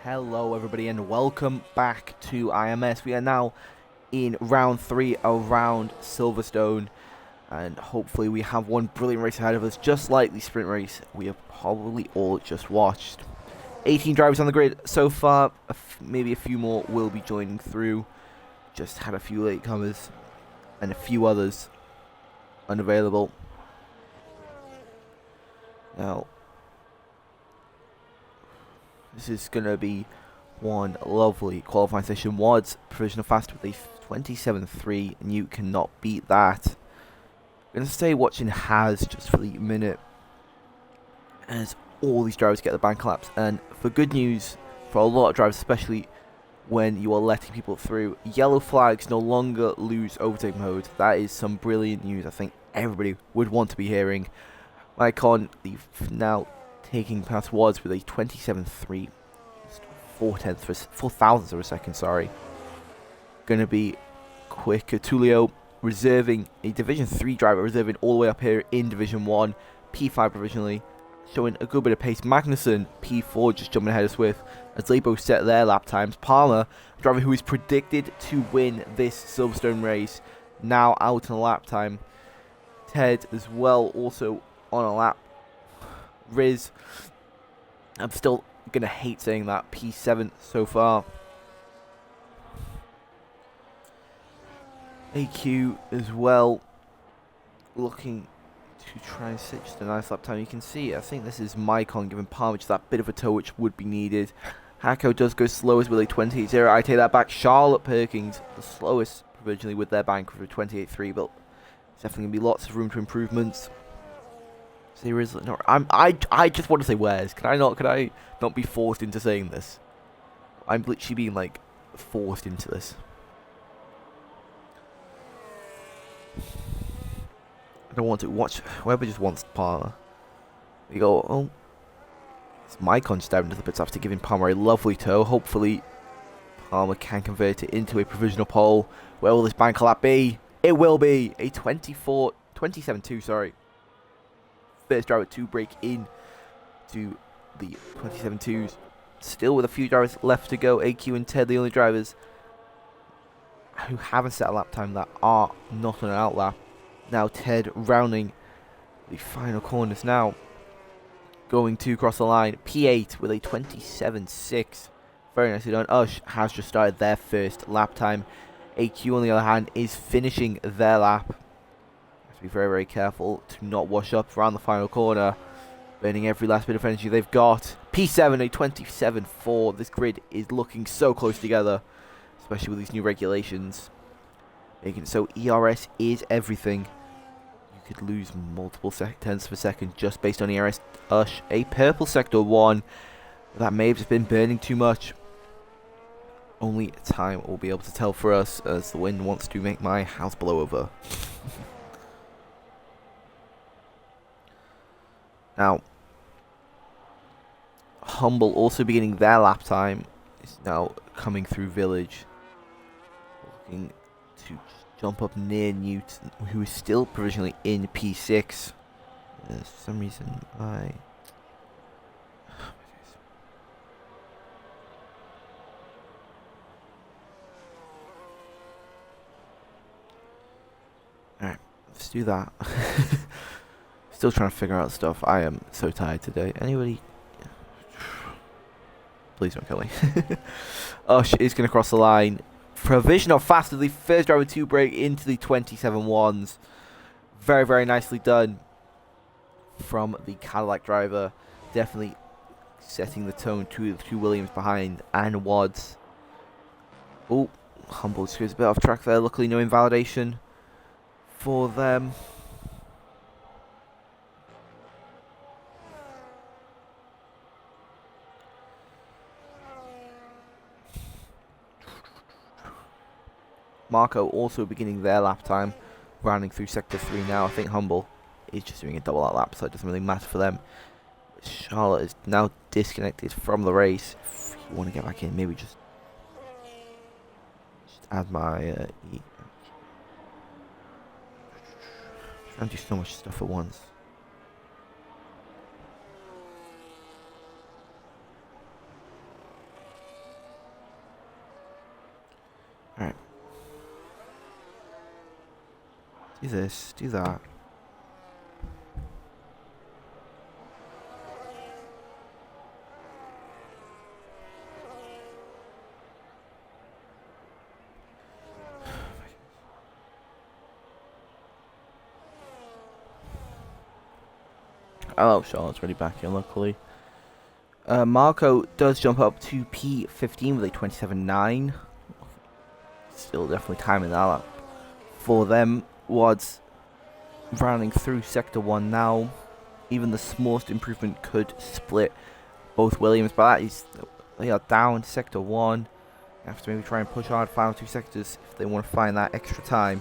Hello everybody and welcome back to IMS. We are now in round 3 around Silverstone, and hopefully we have one brilliant race ahead of us, just like the sprint race we have probably all just watched. 18 drivers on the grid so far, maybe a few more will be joining through. Just had a few latecomers and a few others unavailable. Now, this is going to be one lovely qualifying session. Wad's provisional fast with a 27.3. Newt cannot beat that. I'm going to stay watching Has just for the minute, as all these drivers get the bank collapse. And for good news for a lot of drivers, especially when you are letting people through, yellow flags no longer lose overtake mode. That is some brilliant news I think everybody would want to be hearing. Icon now taking past Wads with a 27.3, 4 thousandths of a second, sorry. Gonna be quick. Tulio reserving a Division 3 driver, reserving all the way up here in Division 1, P5 provisionally, showing a good bit of pace. Magnussen, P4, just jumping ahead of Swith, as they both set their lap times. Palmer, a driver who is predicted to win this Silverstone race, now out on a lap time. Ted as well, also on a lap. Riz, I'm still gonna hate saying that, P7 so far. AQ as well, looking to try and sit just a nice lap time. You can see, I think this is Mycon giving Palmer just that bit of a toe which would be needed. Hacko does go slowest with a 28.0. I take that back. Charlotte Perkins, the slowest provisionally with their bank with a 28.3, but there's definitely gonna be lots of room for improvements. Say Rizla. No, I just want to say Where's. Can I not be forced into saying this? I'm literally being like forced into this. I don't want to watch. Whoever just wants Palmer. We go. Oh, it's Mycon just diving into the pits after giving Palmer a lovely toe. Hopefully, Palmer can convert it into a provisional pole. Where will this bank collapse be? It will be a 27.2. Sorry. First driver to break in to the 27.2s. Still with a few drivers left to go. AQ and Ted, the only drivers who haven't set a lap time that are not on an outlap. Now Ted rounding the final corners now. Going to cross the line. P8 with a 27.6. Very nicely done. Ussh has just started their first lap time. AQ on the other hand is finishing their lap. To be very, very careful to not wash up around the final corner, burning every last bit of energy they've got. P7, a 27.4. This grid is looking so close together, especially with these new regulations, making it so ERS is everything. You could lose multiple tenths of a second just based on ERS. Ussh, a purple sector 1. That may have just been burning too much. Only time will be able to tell for us, as the wind wants to make my house blow over. Now, Humble also beginning their lap time is now coming through Village, looking to jump up near Newt, who is still provisionally in P6. For some reason, Alright, let's do that. Still trying to figure out stuff. I am so tired today. Anybody? Please don't kill me. Ussh is going to cross the line. Provisional fast as the first driver to break into the 27.1s. Very, very nicely done from the Cadillac driver. Definitely setting the tone to the two Williams behind and Wads. Oh, Humble just goes a bit off track there. Luckily, no invalidation for them. Marco also beginning their lap time, rounding through Sector 3 now. I think Humble is just doing a double out lap, so it doesn't really matter for them. Charlotte is now disconnected from the race. If you want to get back in, maybe just add my trying to do so much stuff at once. Do this, do that. Oh, Charlotte's already back here, luckily. Marco does jump up to P15 with a 27.9. Still definitely timing that up for them. Wads rounding through Sector 1 now. Even the smallest improvement could split both Williams, but they are down Sector 1. You have to maybe try and push hard final 2 sectors if they want to find that extra time.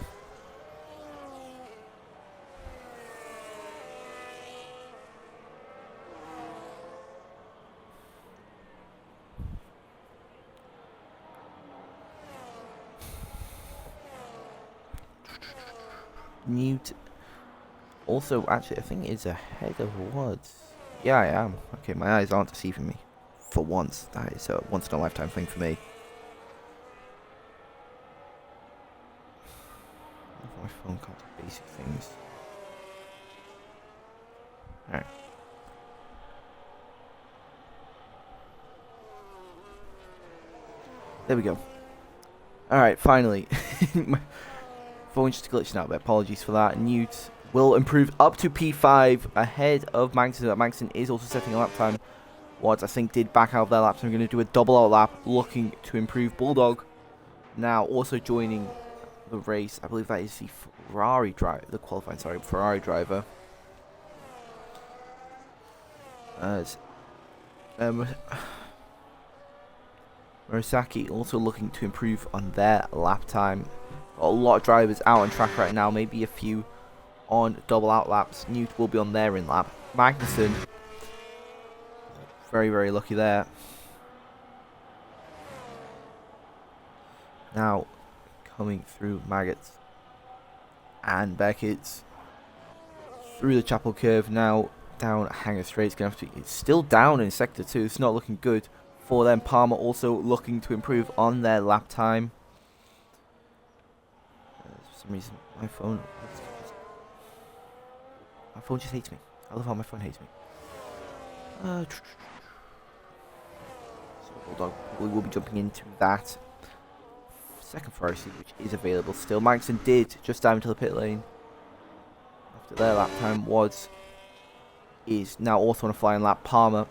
Newt also, actually, I think is ahead of Wads. Yeah, I am. Okay, my eyes aren't deceiving me. For once. That is a once-in-a-lifetime thing for me. My phone can't do basic things. Alright. There we go. Alright, finally. My phone just glitching out there. Apologies for that. Newt will improve up to P5 ahead of Magnussen. Magnussen is also setting a lap time. Wads, I think, did back out of their lap, so I'm going to do a double out lap, looking to improve. Bulldog now also joining the race. I believe that is the Ferrari driver, the qualifying, sorry, Ferrari driver. As Murasaki also looking to improve on their lap time. Got a lot of drivers out on track right now, maybe a few on double out laps. Newt will be on their in lap. Magnussen, very, very lucky there. Now coming through Maggots and Beckett's through the Chapel Curve, now down Hangar Straight. It's still down in Sector 2. It's not looking good for them. Palmer also looking to improve on their lap time. For some reason, my phone just hates me. I love how my phone hates me. So Bulldog probably will be jumping into that second Ferrari seat, which is available still. Magnussen did just dive into the pit lane after their lap time. Wads is now also on a flying lap. Palmer,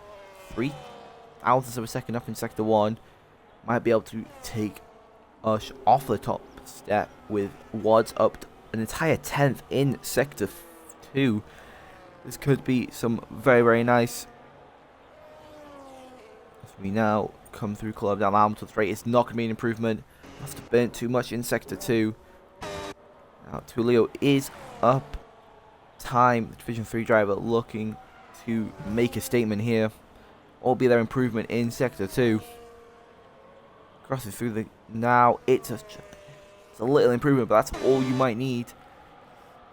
3/1000 of a second up in Sector 1. Might be able to take Ussh off the top step with Wads up an entire 10th in Sector 2. This could be some very, very nice. As we now come through Club down Hamilton Straight, it's not going to be an improvement. Must have burnt too much in Sector 2. Now Tulio is up. Time, the Division 3 driver, looking to make a statement here. Or be their improvement in Sector 2. Crossing through the... Now, it's a little improvement, but that's all you might need.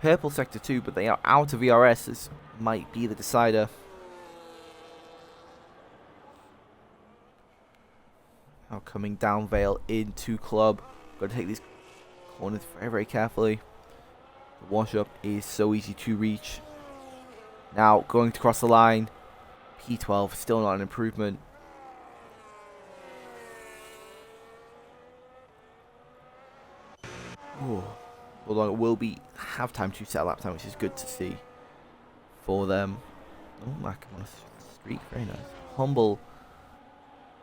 Purple Sector 2, but they are out of VRS. This might be the decider. Now coming down Vale into Club. Got to take these corners very, very carefully. The wash-up is so easy to reach. Now going to cross the line. P12, still not an improvement. Oh, Bulldog will have time to set a lap time, which is good to see for them. Oh, MagMagnussen streak, very nice. Humble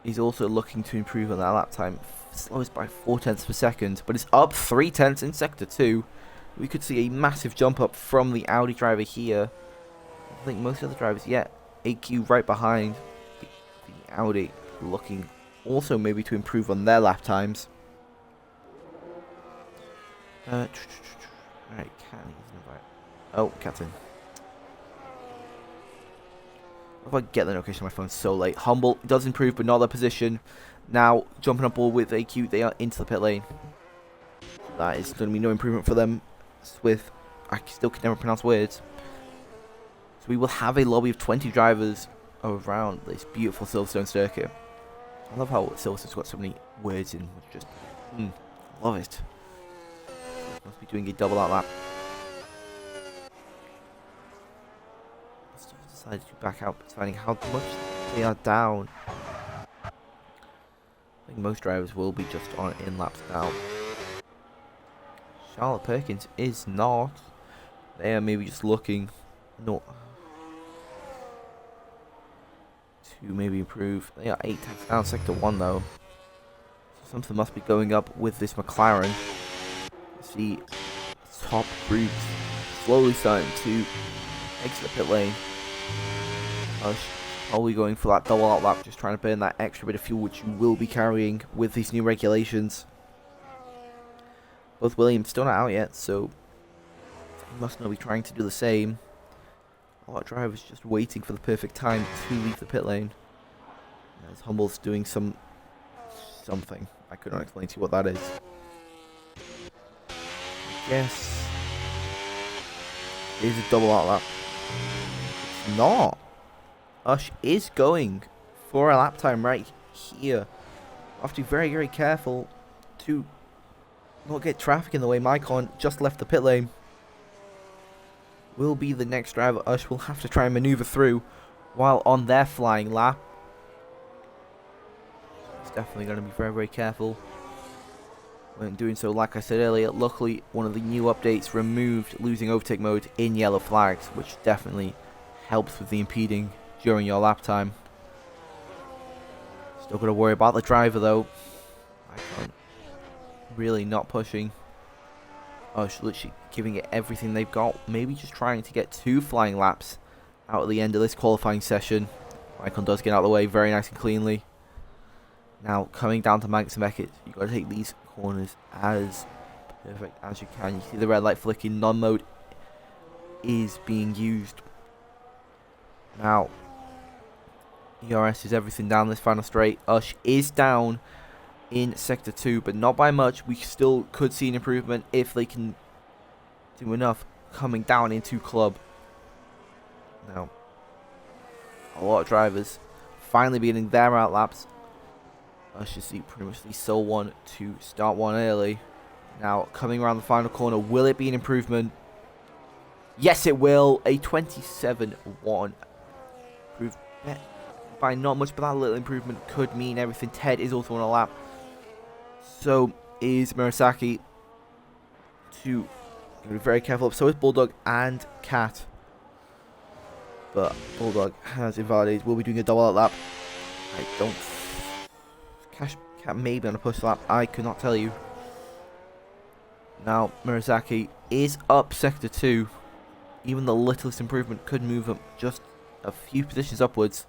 is also looking to improve on that lap time. Slowest by 0.4 per second, but it's up 0.3 in Sector 2. We could see a massive jump up from the Audi driver here. I think most of the drivers, yeah, AQ right behind the Audi, looking also maybe to improve on their lap times. Alright, oh, Captain. If I get the notification on my phone so late. Humble does improve, but not their position. Now jumping up board with AQ, they are into the pit lane. That is going to be no improvement for them. Swith, I still can never pronounce words. So we will have a lobby of 20 drivers around this beautiful Silverstone circuit. I love how Silverstone's got so many words in. Just love it. Must be doing a double out lap. decided to back out, finding how much they are down. I think most drivers will be just on in laps down. Charlotte Perkins is not. They are maybe just looking not to maybe improve. They are 8 tanks down, sector 1 though. So something must be going up with this McLaren. See top groups slowly starting to exit the pit lane. Probably going for that double out lap, just trying to burn that extra bit of fuel which you will be carrying with these new regulations. Both Williams still not out yet, so he must not be trying to do the same. A lot of drivers just waiting for the perfect time to leave the pit lane. As Humble's doing something. I could not explain to you what that is. Yes. It is a double out lap. It's not. Ussh is going for a lap time right here. I have to be very, very careful to not get traffic in the way. Mycon just left the pit lane. Will be the next driver Ussh will have to try and maneuver through while on their flying lap. He's definitely going to be very, very careful when doing so. Like I said earlier, luckily one of the new updates removed losing overtake mode in yellow flags, which definitely helps with the impeding during your lap time. Still got to worry about the driver though. Mycon really not pushing. Ussh literally giving it everything they've got. Maybe just trying to get 2 flying laps out at the end of this qualifying session. Mycon does get out of the way very nice and cleanly. Now coming down to MagMagnussen, you've got to take these corners as perfect as you can. You see the red light flicking. Non-mode is being used. Now ERS is everything down this final straight. Ussh is down in sector 2, but not by much. We still could see an improvement if they can do enough coming down into club. Now a lot of drivers finally beginning their out laps. Ussh you see pretty much the sole one to start one early. Now coming around the final corner, will it be an improvement? Yes it will. A 27-1 improved by not much, but that little improvement could mean everything. Ted is also on a lap. So is Murasaki. To be very careful. So is Bulldog and Cat. But Bulldog has invalidated. Will be doing a double out lap. I don't. Cat may be on a push lap. I could not tell you. Now Murasaki is up sector 2. Even the littlest improvement could move him just a few positions upwards.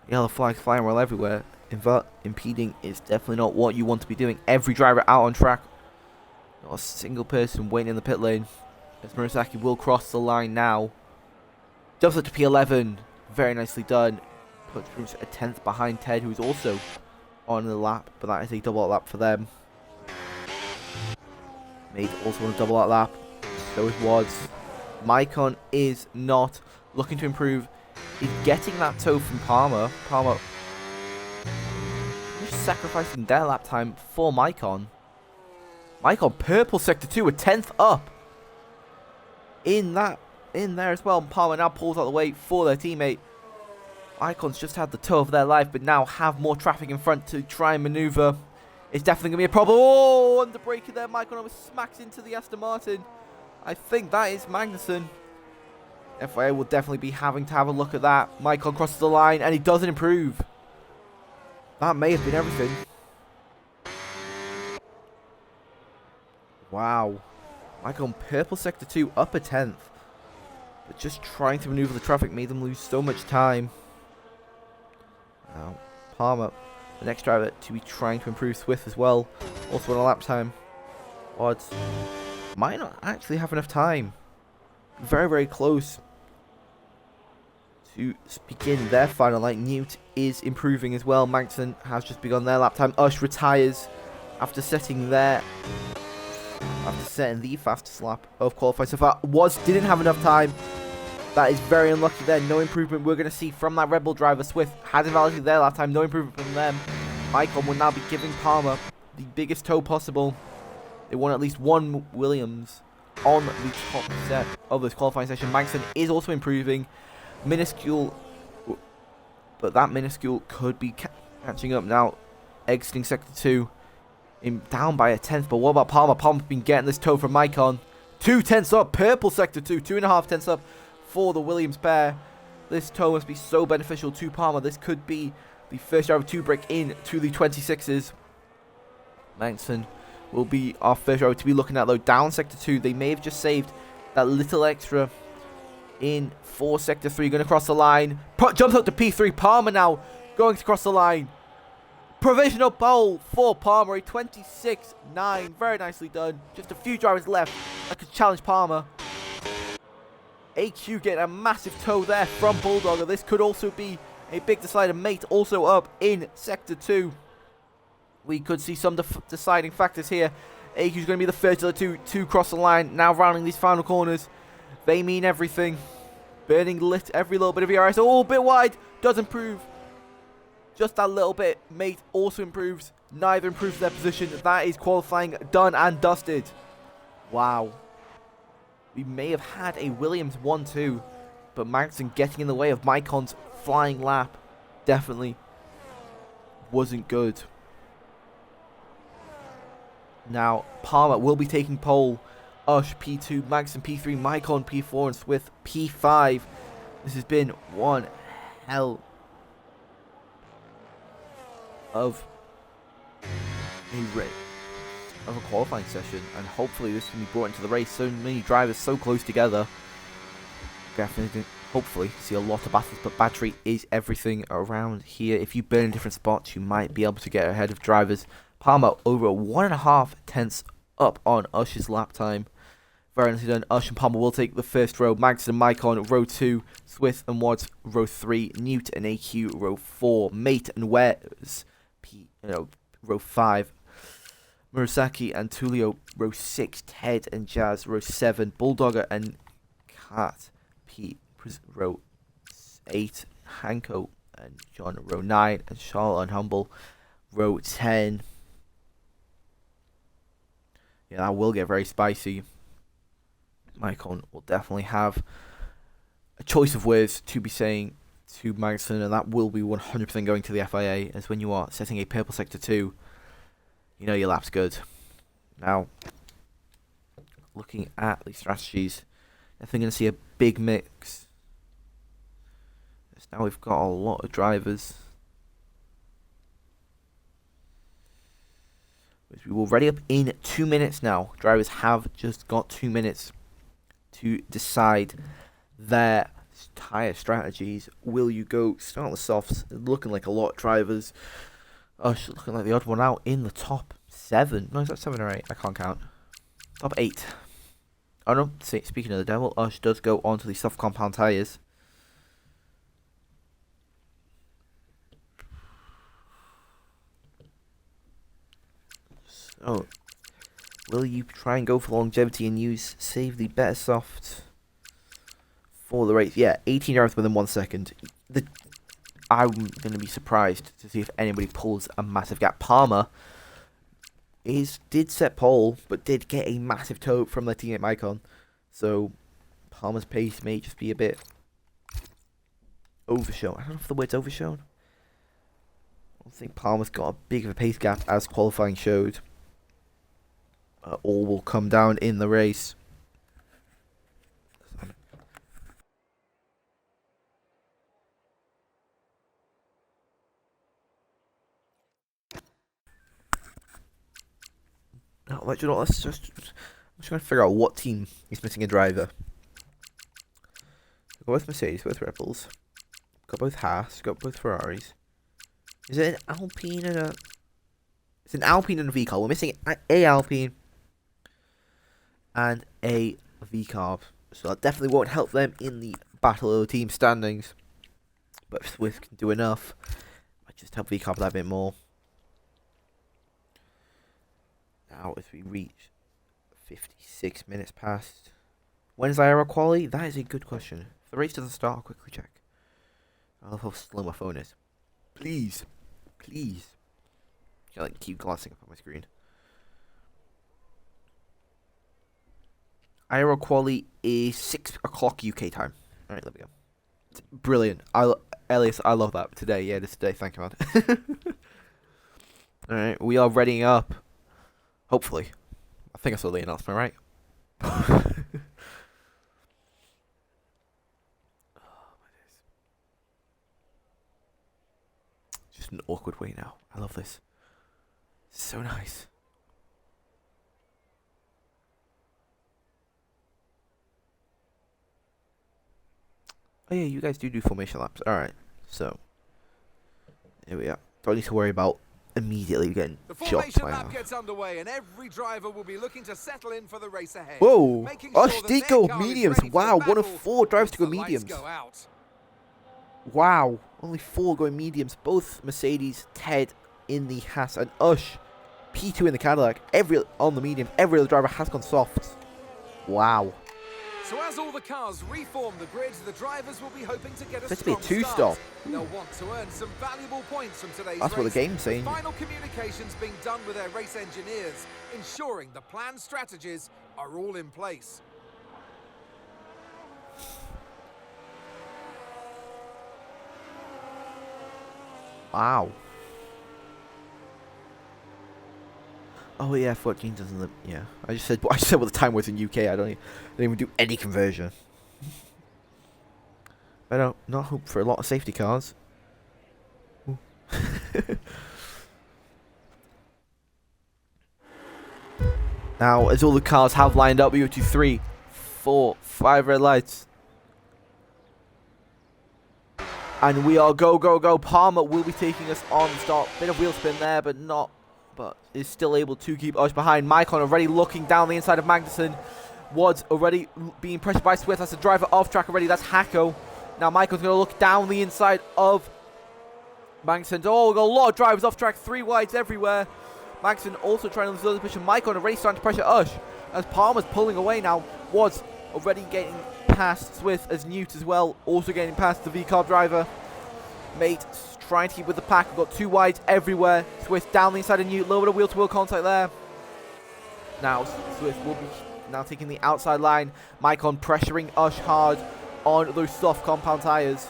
Yellow flags flying well everywhere. Impeding is definitely not what you want to be doing. Every driver out on track. Not a single person waiting in the pit lane. As Murasaki will cross the line now. Does it to P11. Very nicely done. Puts a 10th behind Ted, who is also on the lap. But that is a double out lap for them. Made also on a double out lap. So it was. Mycon is not looking to improve. He's getting that toe from Palmer. Palmer sacrificing their lap time for Mycon. Mycon purple sector 2, a 10th up in there as well. Palmer now pulls out the way for their teammate. Mycon's just had the toe of their life, but now have more traffic in front to try and maneuver. It's definitely going to be a problem. Oh, under braking there. Mycon almost smacks into the Aston Martin. I think that is Magnussen. FIA will definitely be having to have a look at that. Mycon crosses the line and he doesn't improve. That may have been everything. Wow. Mycon purple sector 2 up a 10th. But just trying to maneuver the traffic made them lose so much time. Now Palmer, the next driver to be trying to improve. Swith as well. Also on a lap time. Odds. Might not actually have enough time. Very, very close to begin their final line. Newt is improving as well. Magnussen has just begun their lap time. Ussh retires after setting the fastest lap of qualifying so far. Didn't have enough time. That is very unlucky there. No improvement we're going to see from that Red Bull driver. Swith had invalidated their lap time. No improvement from them. Mycon will now be giving Palmer the biggest toe possible. They won at least one Williams on the top set of this qualifying session. Magnussen is also improving. minuscule, but that minuscule could be catching up now, exiting sector 2, down by a tenth. But what about Palmer? Palmer's been getting this toe from Micon. 2 tenths up, purple sector 2, 2.5 tenths up for the Williams pair. This toe must be so beneficial to Palmer. This could be the first driver to break in to the 26s. Magnussen will be our first driver to be looking at, though. Down sector 2, they may have just saved that little extra in for sector 3. Going to cross the line. Jumps up to P3. Palmer now going to cross the line. Provisional pole for Palmer. A 26.9. Very nicely done. Just a few drivers left that could challenge Palmer. AQ getting a massive toe there from Bulldogger. This could also be a big decider. Mate also up in sector 2. We could see some deciding factors here. AQ is going to be the first of the two to cross the line. Now rounding these final corners. They mean everything. Burning lit every little bit of ERS. Oh, a bit wide. Does improve. Just that little bit. Mate also improves. Neither improves their position. That is qualifying done and dusted. Wow. We may have had a Williams 1-2, but Magnussen getting in the way of Mycon's flying lap definitely wasn't good. Now, Palmer will be taking pole. Ussh P2, Magnussen P3, Mycon P4, and Swith P5. This has been one hell of a qualifying session, and hopefully this can be brought into the race. So many drivers so close together. Definitely, hopefully, see a lot of battles, but battery is everything around here. If you burn in different spots, you might be able to get ahead of drivers. Palmer over 1.5 tenths up on Ush's lap time. Very nicely done. Ussh and Palmer will take the first row. Magnussen and Mycon row 2. Swith and Watts row 3. Newt and AQ row 4. Mate and Wes row 5. Murasaki and Tulio row 6. Ted and Jazz row 7. Bulldogger and Kat P row 8. Hanko and John row 9. And Charlotte and Humble row 10. Yeah, that will get very spicy. Mycon will definitely have a choice of words to be saying to Magnussen, and that will be 100% going to the FIA, as when you are setting a purple sector 2, you know your lap's good. Now, looking at the strategies, I think we're going to see a big mix. Now we've got a lot of drivers. We will ready up in 2 minutes now. Drivers have just got 2 minutes to decide their tyre strategies. Will you go start the softs? Looking like a lot of drivers. Ussh looking like the odd one out in the top 7. No, is that 7 or 8? I can't count. Top 8. Oh no, speaking of the devil, Ussh does go onto the soft compound tyres. So, will you try and go for longevity and save the better soft for the race? Yeah, 18 yards within 1 second. I'm going to be surprised to see if anybody pulls a massive gap. Palmer did set pole, but did get a massive toe from their teammate Mycon. So, Palmer's pace may just be a bit overshown. I don't know if the word's overshown. I don't think Palmer's got a big of a pace gap as qualifying showed. All will come down in the race. No, let's just. I'm just trying to figure out what team is missing a driver. We've got both Mercedes, both Red Bulls. We've got both Haas, we've got both Ferraris. Is it an Alpine and a? It's an Alpine and a V-Car. We're missing a Alpine and a V-Carb. So that definitely won't help them in the battle of the team standings. But if Swith can do enough, might just help V-Carb that bit more. Now as we reach 56 minutes past. When's IRL quality? That is a good question. If the race doesn't start, I'll quickly check. I love how slow my phone is. Please. Please. I like keep glancing up on my screen. IRL quality is 6 o'clock UK time. Alright, there we go. Brilliant. Elias, I love that today. Yeah, this today. Thank you, man. All right, we are readying up. Hopefully, I think I saw the announcement, right? Just an awkward way now. I love this. So nice. Oh yeah, you guys do formation laps. Alright, so here we are. Don't need to worry about immediately getting shocked by lap gets underway and every driver will be looking to settle in for the race ahead. Whoa! Ussh did go mediums. Wow, one of 4 drives to go mediums. Wow, only 4 going mediums. Both Mercedes, Ted in the Haas, and Ussh P2 in the Cadillac. On the medium, every other driver has gone soft. Wow. So as all the cars reform the grid, the drivers will be hoping to get a strong start. They'll want to earn some valuable points from today's race. That's what the game's saying. Final communications being done with their race engineers, ensuring the planned strategies are all in place. Wow. Oh yeah, 14 doesn't. Yeah, I just said what the time was in UK. I don't even do any conversion. I don't not hope for a lot of safety cars. Now, as all the cars have lined up, we go to 3, 4, 5 red lights, and we are go go go. Palmer will be taking us on the start. Bit of wheel spin there, but is still able to keep Ussh behind. Maicon already looking down the inside of Magnussen. Wads already being pressured by Swith. That's the driver off track already. That's Hacko. Now Maicon's going to look down the inside of Magnussen. Oh, we've got a lot of drivers off track. 3 wides everywhere. Magnussen also trying to lose the other position. Maicon already starting to pressure Ussh as Palmer's pulling away now. Wads already getting past Swith as Newt as well. Also getting past the V-Carb driver. Mate trying to keep with the pack. We've got 2 wides everywhere. Swith down the inside of Newt. A little bit of wheel-to-wheel contact there. Now Swith will be now taking the outside line. Maicon pressuring Ussh hard on those soft compound tyres.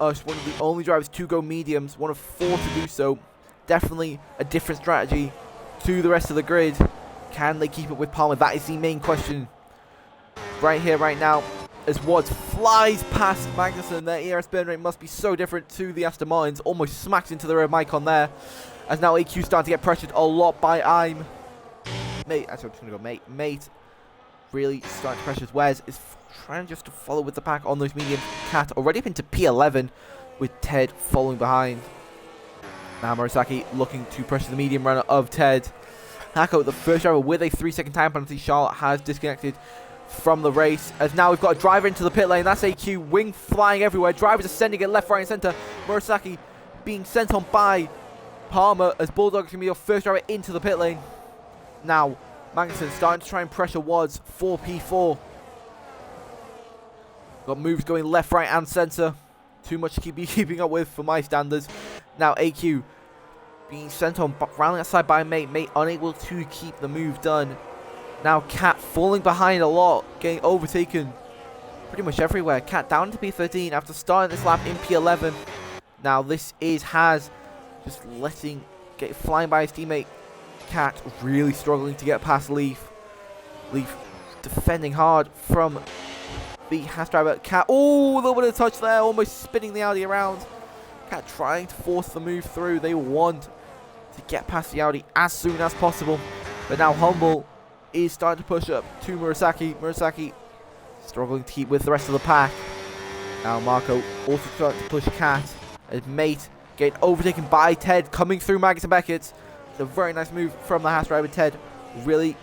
Ussh, one of the only drivers to go mediums. One of 4 to do so. Definitely a different strategy to the rest of the grid. Can they keep it with Palmer? That is the main question right here, right now. As Wads flies past Magnussen, their ERS burn rate must be so different to the Aston Martins. Almost smacks into the rear of Maicon there. As now AQ starting to get pressured a lot by IM. Mate, actually I'm just going to go Mate. Mate really starting to pressure. Wes is trying just to follow with the pack on those mediums. Cat already up into P11 with Ted following behind. Now Murasaki looking to pressure the medium runner of Ted. Hacko, the first driver with a 3-second time penalty. Charlotte has disconnected from the race, as now we've got a driver into the pit lane. That's AQ, wing flying everywhere. Drivers are sending it left, right, and centre. Murasaki being sent on by Palmer as Bulldog is going to be your first driver into the pit lane. Now, Magnussen starting to try and pressure Wads for P4. Got moves going left, right, and centre. Too much to be keeping up with for my standards. Now, AQ being sent on round outside by Mate. Mate unable to keep the move done. Now Cat falling behind a lot, getting overtaken pretty much everywhere. Cat down to P13 after starting this lap in P11. Now this is Haz just flying by his teammate. Cat really struggling to get past Leaf. Leaf defending hard from the Haas driver. Cat, oh, a little bit of touch there, almost spinning the Audi around. Cat trying to force the move through. They want to get past the Audi as soon as possible. But now Humble is starting to push up to Murasaki. Murasaki struggling to keep with the rest of the pack. Now Marco also starting to push Cat. As Mate getting overtaken by Ted coming through Magnus and Beckett. It's a very nice move from the Haas driver. Ted really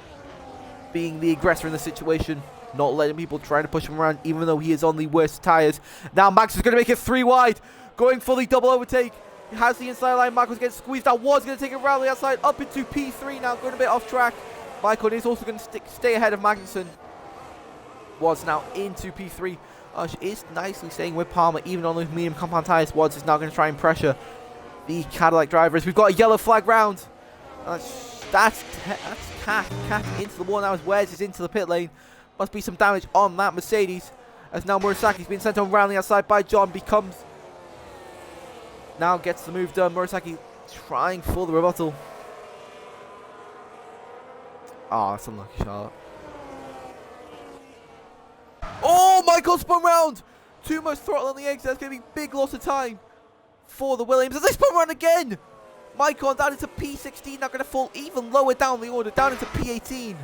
being the aggressor in the situation. Not letting people trying to push him around even though he is on the worst tyres. Now Max is going to make it 3 wide. Going for the double overtake. He has the inside line. Michael's getting squeezed out. Was going to take it around the outside. Up into P3 now. Going a bit off track. Michael is also going to stay ahead of Magnussen. Was now into P3. Ussh is nicely staying with Palmer even on those medium compound tyres. Wads is now going to try and pressure the Cadillac drivers. We've got a yellow flag round. That's Cat into the wall now as Wes is into the pit lane. Must be some damage on that Mercedes As now Murasaki's been sent on round the outside by John. Now gets the move done. Murasaki trying for the rebuttal. Ah, that's an unlucky shot. Oh, Michael spun round! Too much throttle on the exit. That's going to be big loss of time for the Williams. As they spun round again! Michael down into P16. Now going to fall even lower down the order. Down into P18.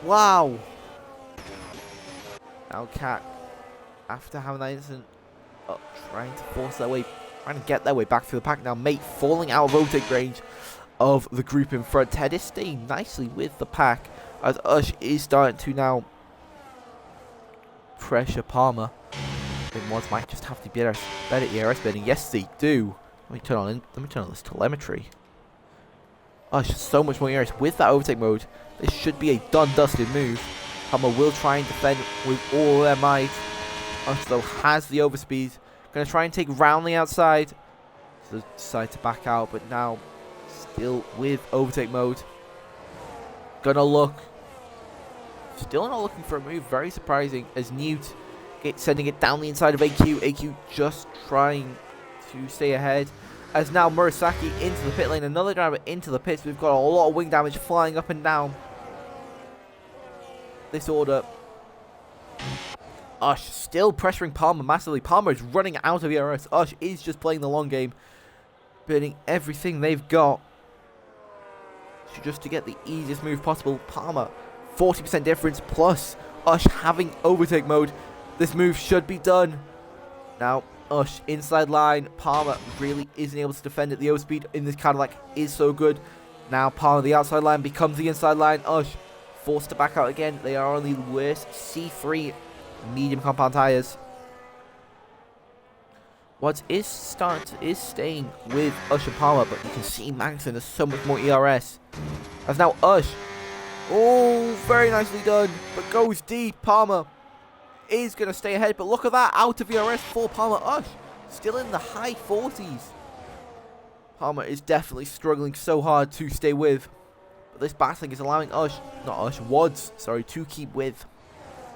Wow. Now Cat, after having that incident, trying to force their way, trying to get their way back through the pack. Now Mate falling out of overtake range of the group in front. Ted is staying nicely with the pack as Ussh is starting to now pressure Palmer. Then Mods might just have to be better ERS bidding. Yes, they do. Let me turn on this telemetry. Ussh, so much more ERS with that overtake mode. This should be a done-dusted move. Palmer will try and defend with all their might. Ussh though has the overspeed. Going to try and take round the outside. So they decide to back out, but now still with overtake mode. Gonna look. Still not looking for a move. Very surprising as Newt sending it down the inside of AQ. AQ just trying to stay ahead. As now Murasaki into the pit lane. Another driver into the pits. We've got a lot of wing damage flying up and down this order. Ussh still pressuring Palmer massively. Palmer is running out of ERS. Ussh is just playing the long game, burning everything they've got just to get the easiest move possible. Palmer 40% difference plus Ussh having overtake mode. This move should be done. Now Ussh inside line. Palmer really isn't able to defend it. The overspeed in this Cadillac is so good. Now Palmer the outside line becomes the inside line. Ussh forced to back out again. They are on the worst C3 medium compound tires. What is staying with Ussh and Palmer, but you can see Magnussen has so much more ERS. As now Ussh, oh, very nicely done, but goes deep. Palmer is going to stay ahead, but look at that, out of ERS for Palmer. Ussh still in the high 40s. Palmer is definitely struggling so hard to stay with. But this battling is allowing Wads, to keep with.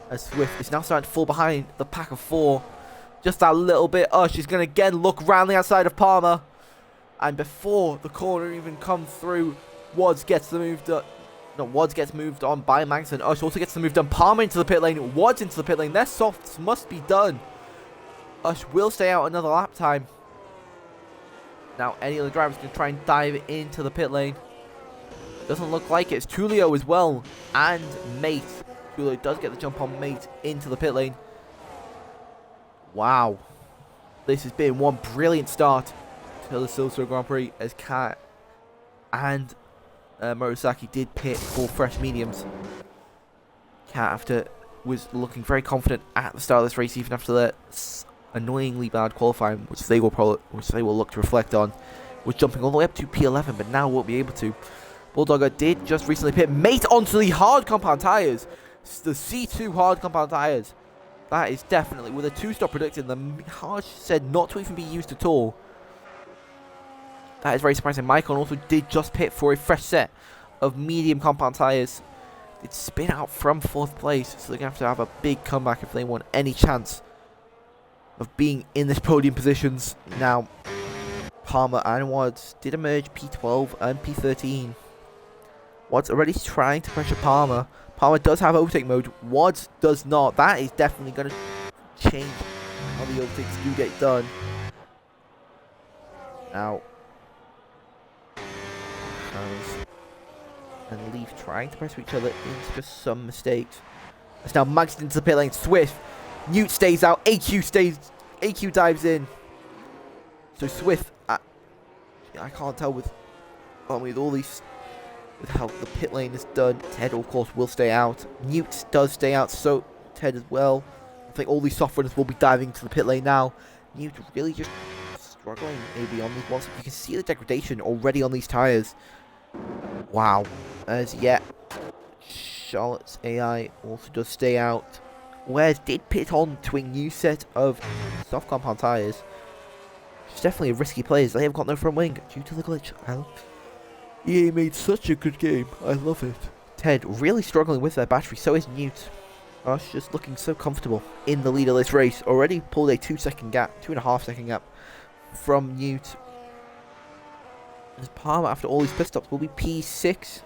As Swith is now starting to fall behind the pack of four. Just that little bit. Ussh is going to again look round the outside of Palmer. And before the corner even comes through, Wads gets the move done. No, Wads gets moved on by Magnussen. Ussh also gets the move done. Palmer into the pit lane. Wads into the pit lane. Their softs must be done. Ussh will stay out another lap time. Now any of the drivers can try and dive into the pit lane. Doesn't look like it. It's Tulio as well. And Mate. Tulio does get the jump on Mate into the pit lane. Wow. This has been one brilliant start to the Silverstone Grand Prix as Kat and Murasaki did pit for fresh mediums. Kat was looking very confident at the start of this race, even after that annoyingly bad qualifying, which they will look to reflect on. Was jumping all the way up to P11, but now won't be able to. Bulldogger did just recently pit Mate onto the hard compound tires. The C2 hard compound tires. That is definitely, with a 2-stop predicting, the hard said not to even be used at all. That is very surprising. Maicon also did just pit for a fresh set of medium compound tires. Did spin out from 4th place, so they're going to have a big comeback if they want any chance of being in this podium positions. Now, Palmer and Wads did emerge P12 and P13. Wads already trying to pressure Palmer. Palmer does have overtake mode. Wads does not. That is definitely going to change how the overtakes do get done. Now, and Leaf trying to press each other into just some mistakes. It's now Mags into the pit lane. Swith. Newt stays out. AQ dives in. So Swith, I can't tell with all these, with how the pit lane is done. Ted, of course, will stay out. Newt does stay out, so Ted as well. I think all these soft runners will be diving to the pit lane now. Newt really just struggling maybe on these ones. You can see the degradation already on these tires. Wow. As yet, Charlotte's AI also does stay out. Wares did pit on to a new set of soft compound tires. It's definitely a risky play as they have got no front wing due to the glitch. EA made such a good game. I love it. Ted really struggling with their battery. So is Newt. Ussh just looking so comfortable in the lead of this race. Already pulled a 2.5 second gap from Newt. As Palmer, after all these pit stops, will be P6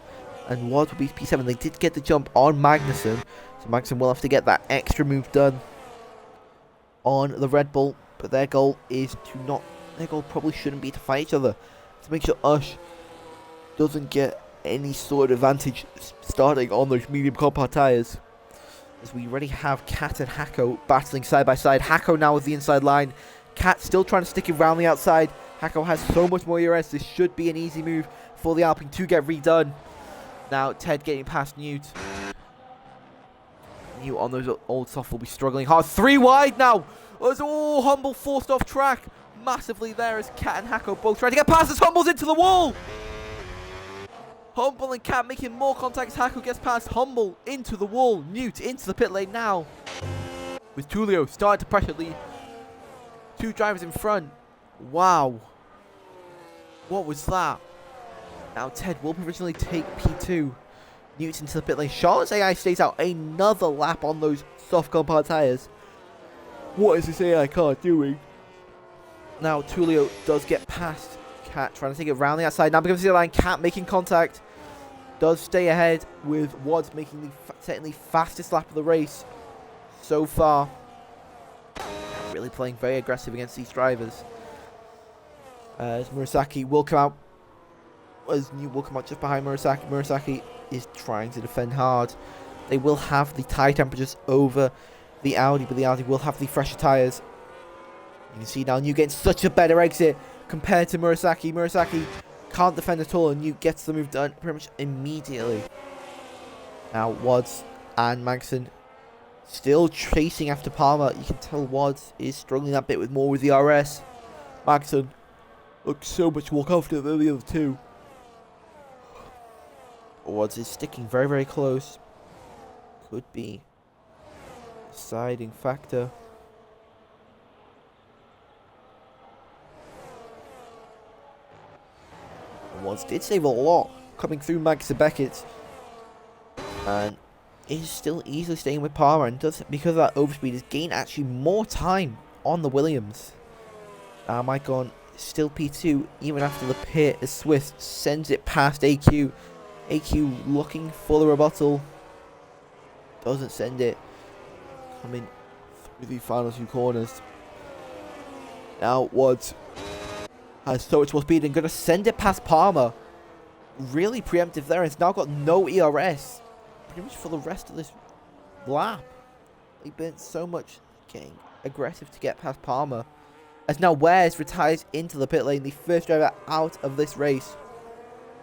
and Wad will be P7. They did get the jump on Magnussen, so Magnussen will have to get that extra move done on the Red Bull. But their goal is to not. Their goal probably shouldn't be to fight each other, to make sure Ussh doesn't get any sort of advantage starting on those medium compact tyres. As we already have Cat and Hako battling side by side. Hako now with the inside line. Cat still trying to stick it around the outside. Hako has so much more ERS. This should be an easy move for the Alpine to get redone. Now Ted getting past Newt. Newt on those old soft will be struggling hard. 3 wide now. As Humble forced off track massively there as Cat and Hako both trying to get past as Humble's into the wall. Humble and Cat making more contact as Hako gets past Humble into the wall. Newt into the pit lane now. With Tulio starting to pressure the 2 drivers in front. Wow. What was that? Now Ted will provisionally take P2. Newt into the pit lane. Charlotte's AI stays out another lap on those soft compact tyres. What is this AI car doing? Now Tulio does get past Cat, trying to take it around the outside. Now becomes the line. Cat making contact. Does stay ahead with Wads making the setting the fastest lap of the race so far. Really playing very aggressive against these drivers. As Murasaki will come out. As Newt will come out just behind Murasaki. Murasaki is trying to defend hard. They will have the tyre temperatures over the Audi, but the Audi will have the fresher tyres. You can see now Newt getting such a better exit compared to Murasaki. Murasaki can't defend at all, and Newt gets the move done pretty much immediately. Now Wads and Magnussen still chasing after Palmer. You can tell Wads is struggling that bit with the RS. Magnussen looks so much more confident than the other two. Wads is sticking very, very close. Could be a deciding factor. Wads did save a lot coming through Magnussen Beckett, and is still easily staying with Palmer, and does, because of that overspeed, has gained actually more time on the Williams. Maicon still P2 even after the pit as Swith sends it past AQ. AQ looking for the rebuttal, doesn't send it, coming through the final 2 corners. Now Wads has so much more speed and going to send it past Palmer. Really preemptive there. It's now got no ERS pretty much for the rest of this lap. He burnt so much getting aggressive to get past Palmer. As now Wares retires into the pit lane, the first driver out of this race.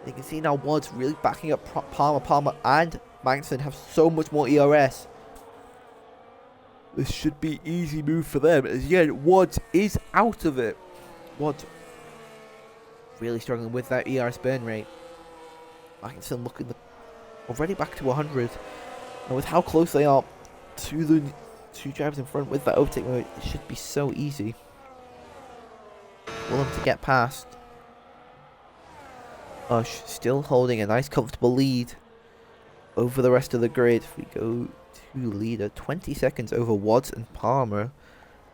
You can see now Wads really backing up Palmer. Palmer and Magnussen have so much more ERS. This should be easy move for them. As again, Wads is out of it. Wads really struggling with that ERS burn rate. Magnussen looking already back to 100. And with how close they are to the 2 drivers in front with that overtake mode, it should be so easy for them to get past. Ussh still holding a nice comfortable lead over the rest of the grid. If we go to leader, 20 seconds over Wads and Palmer.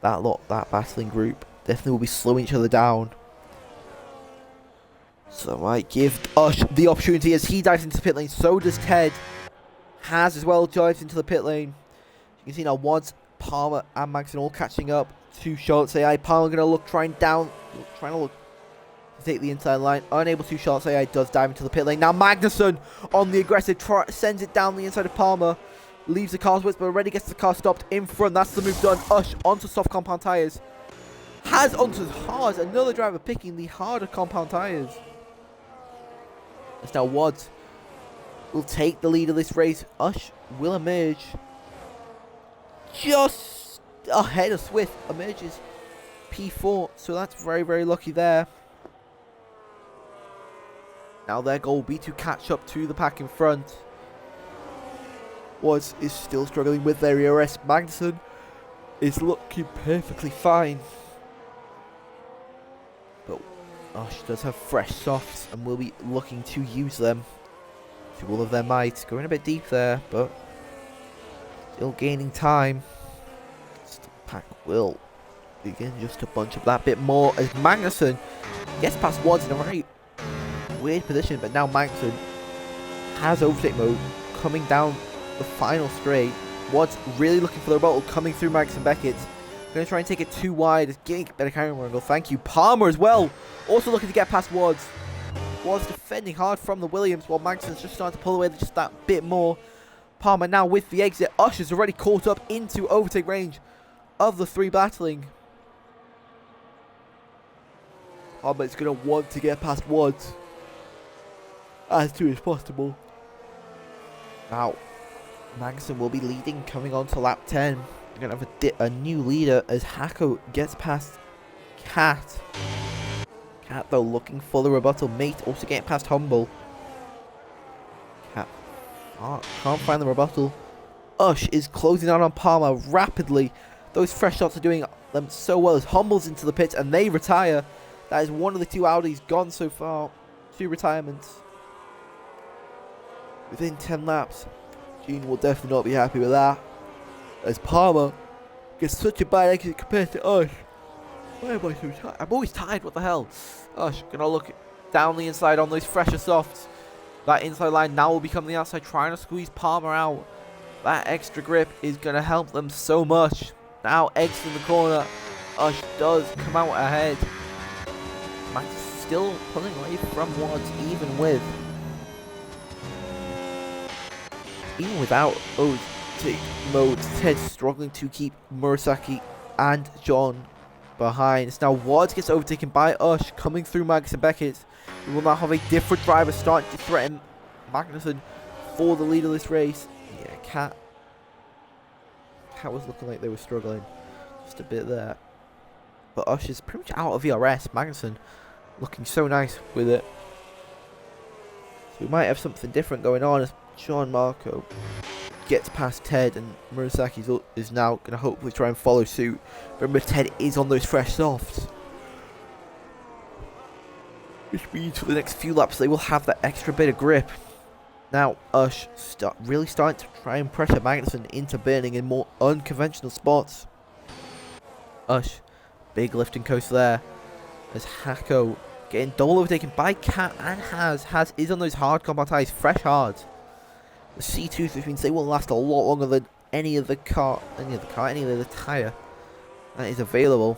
That battling group definitely will be slowing each other down. So that might give Ussh the opportunity as he dives into the pit lane. So does Ted. Has as well dives into the pit lane. You can see now Wads, Palmer and Magnussen all catching up to Charlotte's AI. Palmer going to look, trying to look to take the inside line. Unable to. Charlotte's AI does dive into the pit lane. Now Magnussen on the aggressive, sends it down the inside of Palmer. Leaves the car switch, but already gets the car stopped in front. That's the move done. Ussh onto soft compound tyres. Has onto hard. Another driver picking the harder compound tyres. As now Wads will take the lead of this race. Ussh will emerge just ahead of Swith. Emerges P4. So that's very, very lucky there. Now their goal will be to catch up to the pack in front. Wads is still struggling with their ERS. Magnussen is looking perfectly fine. But Ussh does have fresh softs and will be looking to use them to all of their might. Going a bit deep there, but Still gaining time. The pack will begin just to bunch up that bit more as Magnussen gets past Wads in a very weird position, but now Magnussen has overtake mode coming down the final straight. Wads really looking for the rebuttal coming through Magnussen Beckett. Going to try and take it too wide, getting better camera angle. Thank you. Palmer as well, also looking to get past Wads. Wads defending hard from the Williams while Magnussen's just starting to pull away just that bit more. Palmer now with the exit. Ush's already caught up into overtake range of the three battling. Palmer's going to want to get past Wads as soon as possible. Now, Magnussen will be leading coming on to lap 10. We're going to have a new leader as Hako gets past Cat. Cat, though, looking for the rebuttal. Mate also getting past Humble. Cat can't find the rebuttal. Ush is closing out on Palmer rapidly. Those fresh shots are doing them so well as Humble's into the pits and they retire. That is one of the two Audis gone so far. 2 retirements within 10 laps. Gene will definitely not be happy with that, as Palmer gets such a bad exit compared to Ush. Why am I so tired? I'm always tired, what the hell? Ush gonna look down the inside on those fresher softs. That inside line now will become the outside, trying to squeeze Palmer out. That extra grip is gonna help them so much. Now exiting the corner, Ush does come out ahead. Max still pulling away from Wads even without overtake mode. Ted struggling to keep Murasaki and John behind. It's now Wads gets overtaken by Ush coming through Magnussen Beckett. We will now have a different driver starting to threaten Magnussen for the lead of this race. Yeah, Cat was looking like they were struggling just a bit there. But Ush is pretty much out of ERS. Magnussen looking so nice with it. So we might have something different going on as John Marco gets past Ted and Murasaki is now going to hopefully try and follow suit. Remember, Ted is on those fresh softs, which means for the next few laps they will have that extra bit of grip. Now Ush really starting to try and pressure Magnussen into burning in more unconventional spots. Ush, big lifting coast there as Hako getting double overtaken by Cat and Has is on those hard compound tyres, fresh hard. The C2s, which means they will last a lot longer than any other tyre that is available.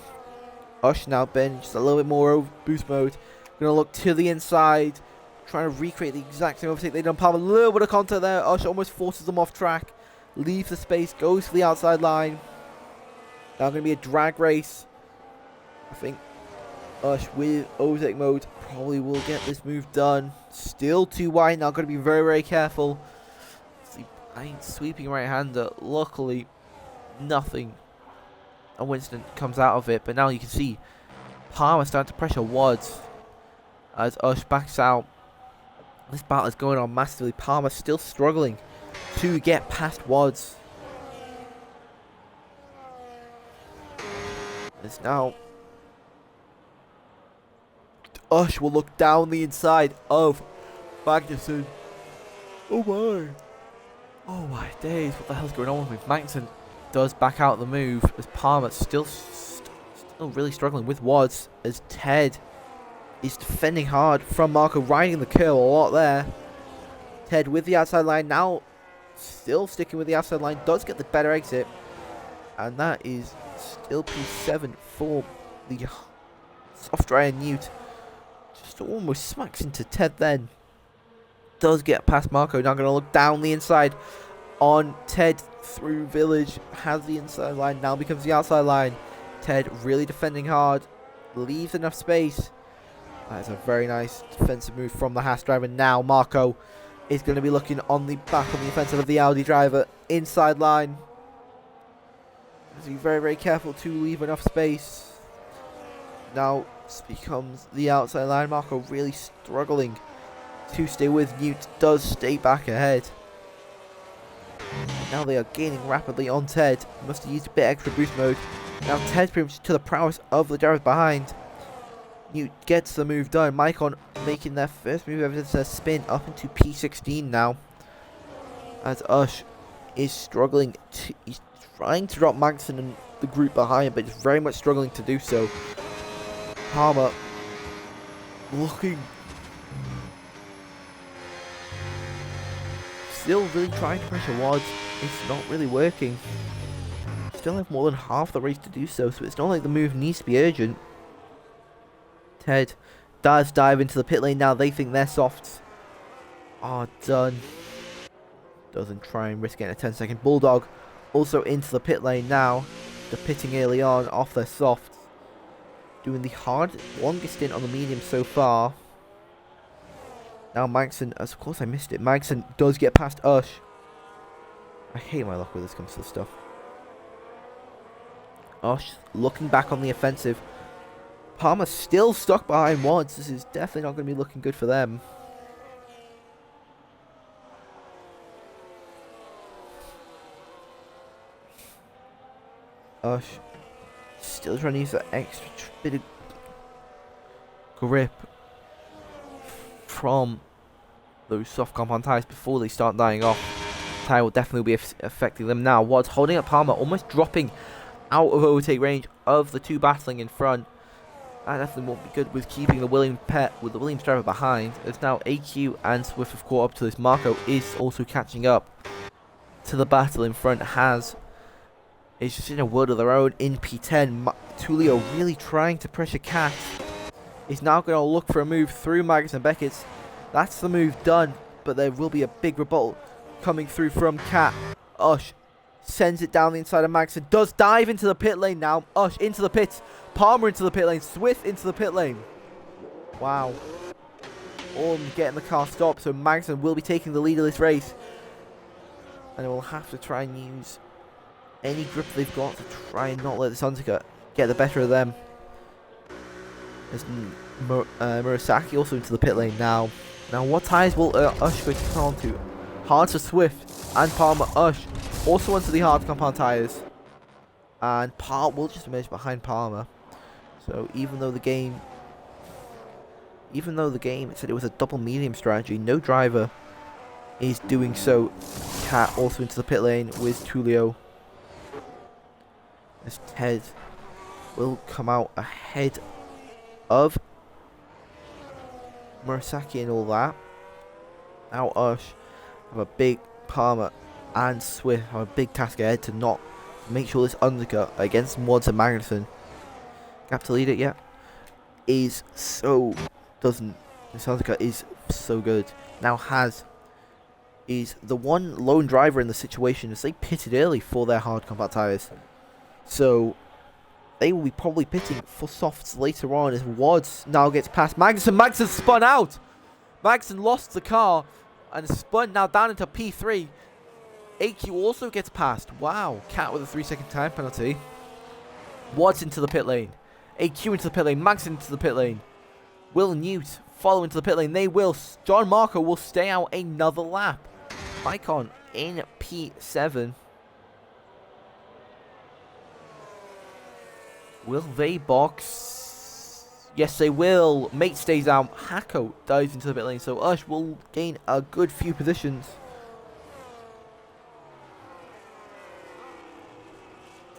Ush now burning just a little bit more over boost mode. Gonna look to the inside, trying to recreate the exact same overtake they done. Palmer, a little bit of contact there. Ush almost forces them off track, leaves the space, goes for the outside line. Now gonna be a drag race. I think Ush with overtake mode probably will get this move done. Still too wide now, gotta be very, very careful. Sweeping right-hander, luckily nothing. A Winston comes out of it, but now you can see Palmer starting to pressure Wads as Ush backs out. This battle is going on massively. Palmer still struggling to get past Wads. It's now Ush will look down the inside of Magnussen. Oh my days, what the hell's going on with me? Magnussen does back out the move as Palmer still really struggling with Wads as Ted is defending hard from Marco, riding the curl a lot there. Ted with the outside line now, still sticking with the outside line, does get the better exit, and that is still P7 for the soft dry and Newt. Just almost smacks into Ted then. Does get past Marco, now going to look down the inside on Ted through Village, has the inside line, now becomes the outside line. Ted really defending hard, leaves enough space. That is a very nice defensive move from the Haas driver. Now Marco is going to be looking on the back on the offensive of the Audi driver, inside line. Be very, very careful to leave enough space. Now becomes the outside line. Marco really struggling to stay with. Newt does stay back ahead. Now they are gaining rapidly on Ted. Must have used a bit extra boost mode. Now Ted's pretty much to the prowess of the drivers behind. Newt gets the move done. Micon making their first move ever since their spin up into P16 now. As Ush is struggling to... He's trying to drop Magnussen and the group behind, but he's very much struggling to do so. Palmer looking... Still really trying to pressure Wads. It's not really working. Still have more than half the race to do so, so it's not like the move needs to be urgent. Ted does dive into the pit lane now. They think they're softs. Oh, done. Doesn't try and risk getting a 10-second. Bulldog also into the pit lane now. They're pitting early on off their softs. Doing the hard, longest stint on the medium so far. Now Magnussen, as of course I missed it. Magnussen does get past Ussh. I hate my luck when this comes to this stuff. Ussh looking back on the offensive. Palmer still stuck behind Wads. This is definitely not going to be looking good for them. Ussh still trying to use that extra bit of grip from those soft compound tires before they start dying off. Tire will definitely be affecting them now. Wads holding up Palmer, almost dropping out of overtake range of the two battling in front. That definitely won't be good with keeping the Williams driver behind. As now AQ and Swith have caught up to this. Marco is also catching up to the battle in front. Is just in a world of their own in P10. Tulio really trying to pressure Cat. He's now going to look for a move through Magnussen and Beckett's. That's the move done, but there will be a big rebuttal coming through from Cat. Ussh sends it down the inside of Magnussen. Does dive into the pit lane now. Ussh into the pits. Palmer into the pit lane. Swith into the pit lane. Wow. All getting the car stopped, so Magnussen will be taking the lead of this race. And they will have to try and use any grip they've got to try and not let this undercut get the better of them. There's Murasaki also into the pit lane now. Now what tires will Ussh go to put onto? Hard for Swith and Palmer. Ussh also onto the hard compound tires. And Palmer will just emerge behind Palmer. So even though the game said it was a double medium strategy, no driver is doing so. Cat also into the pit lane with Tulio. As Ted will come out ahead of Murasaki and all that. Now Ussh have a big Palmer and Swith have a big task ahead to not make sure this undercut against Wads and Magnussen. Gap to lead it yet? This undercut is so good. Now is the one lone driver in the situation as they pitted early for their hard compound tires. So they will be probably pitting for softs later on as Wads now gets past Magnussen. Magnussen spun out. Magnussen lost the car and spun now down into P3. AQ also gets past. Wow. Cat with a 3-second time penalty. Wads into the pit lane. AQ into the pit lane. Magnussen into the pit lane. Will Newt follow into the pit lane? They will. John Marco will stay out another lap. Icon in P7. Will they box? Yes, they will. Mate stays out. Hako dives into the pit lane, so Ussh will gain a good few positions.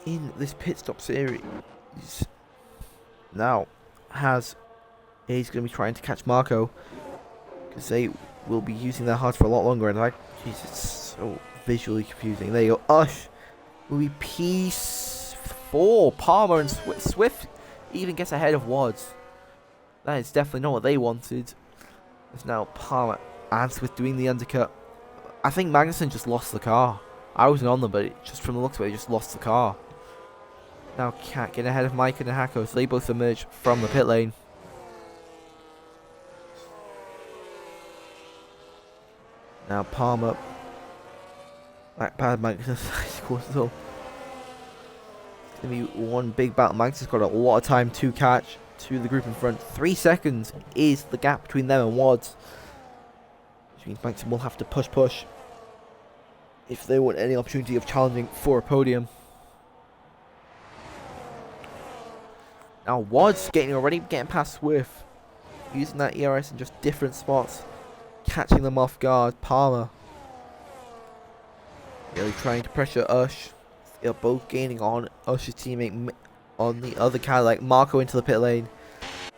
In this pit stop series. Now, he's going to be trying to catch Marco, because they will be using their hearts for a lot longer, and jeez, it's so visually confusing. There you go. Ussh will be P4. Palmer and Swith even gets ahead of Wads. That is definitely not what they wanted. It's now Palmer and Swith doing the undercut. I think Magnussen just lost the car. I wasn't on them, but just from the looks of it, he just lost the car. Now Cat getting ahead of Mike and Hako, so they both emerge from the pit lane. Now Palmer back past Magnussen. Of course, it's all going to be one big battle. Magnussen's got a lot of time to catch to the group in front. 3 seconds is the gap between them and Wads, which means Magnussen will have to push if they want any opportunity of challenging for a podium. Now Wads already getting past Swith, using that ERS in just different spots, catching them off guard. Palmer Really trying to pressure Ussh. They're both gaining on Ush's teammate on the other Cadillac. Marco into the pit lane.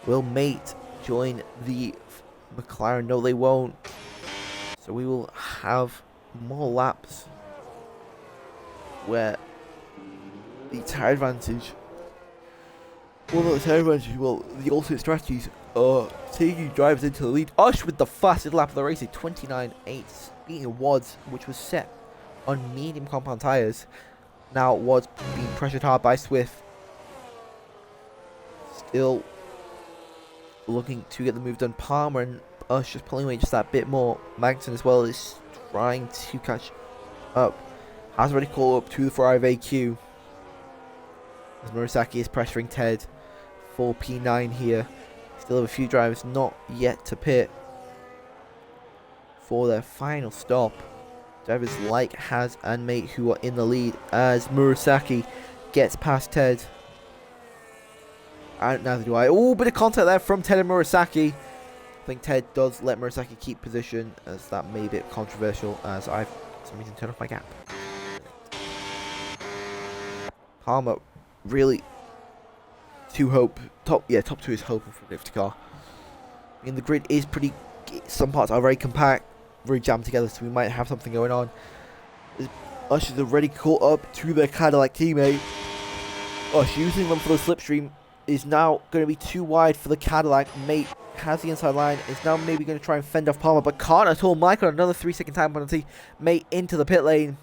Will Mate join the McLaren? No, they won't. So we will have more laps where the tire advantage, well, not the tire advantage, well, the alternate strategies are taking drivers into the lead. Ussh with the fastest lap of the race at 29.8, beating Wads, which was set on medium compound tires. Now Wads being pressured hard by Swith. Still looking to get the move done. Palmer and Ussh just pulling away just that bit more. Magnussen as well is trying to catch up. Has already called up to the Ferrari AQ. As Murasaki is pressuring Ted for P9 here. Still have a few drivers not yet to pit for their final stop. Drivers like Haz and Mate who are in the lead as Murasaki gets past Ted. And neither do I. Oh, bit of contact there from Ted and Murasaki. I think Ted does let Murasaki keep position, as that may be a bit controversial, as I've for some reason turned off my gap. Palmer really top two is hoping for a safety car. I mean, the grid is pretty, some parts are very compact, very jammed together, so we might have something going on. Ussh is already caught up to their Cadillac teammate. Ussh using them for the slipstream is now going to be too wide for the Cadillac. Mate has the inside line, is now maybe going to try and fend off Palmer, but can't at all. Michael, another 3-second time penalty. Mate into the pit lane.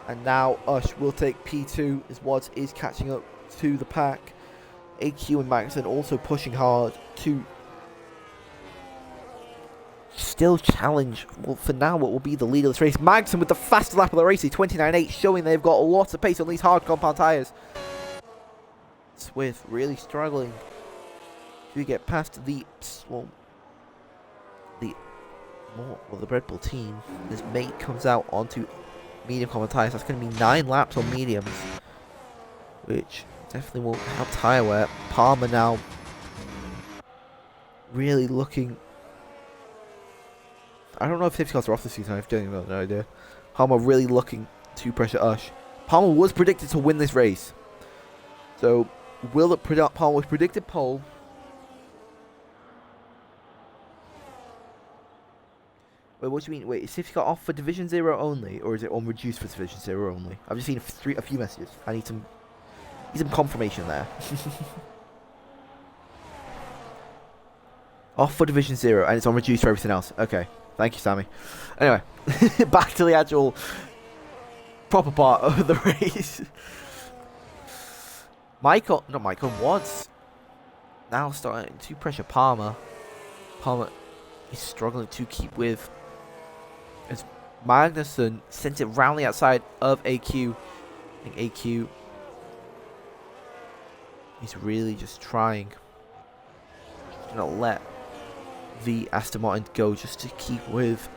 And now Ussh will take P2 as Wads is catching up to the pack. AQ and Magnussen also pushing hard to still challenge, well, for now, what will be the lead of this race. Magnussen with the fastest lap of the race, 29.8, showing they've got lots of pace on these hard compound tyres. Swith really struggling to get past the Red Bull team. This Mate comes out onto medium compound tyres. That's going to be 9 laps on mediums, which definitely won't help tyre wear. Palmer now really looking, I don't know if safety cars are off this season, I have no idea. Palmer really looking to pressure Ussh. Palmer was predicted to win this race, so will it predict? Palmer was predicted pole. Wait, what do you mean? Wait, is safety car off for Division 0 only, or is it on reduced for Division 0 only? I've just seen a few messages. I need some confirmation there. Off for Division 0, and it's on reduced for everything else. Okay, thank you, Sammy. Anyway, back to the actual proper part of the race. Wads now starting to pressure Palmer. Palmer is struggling to keep with, as Magnussen sent it round the outside of AQ. I think AQ is really just trying to not let the Aston Martin go, just to keep with.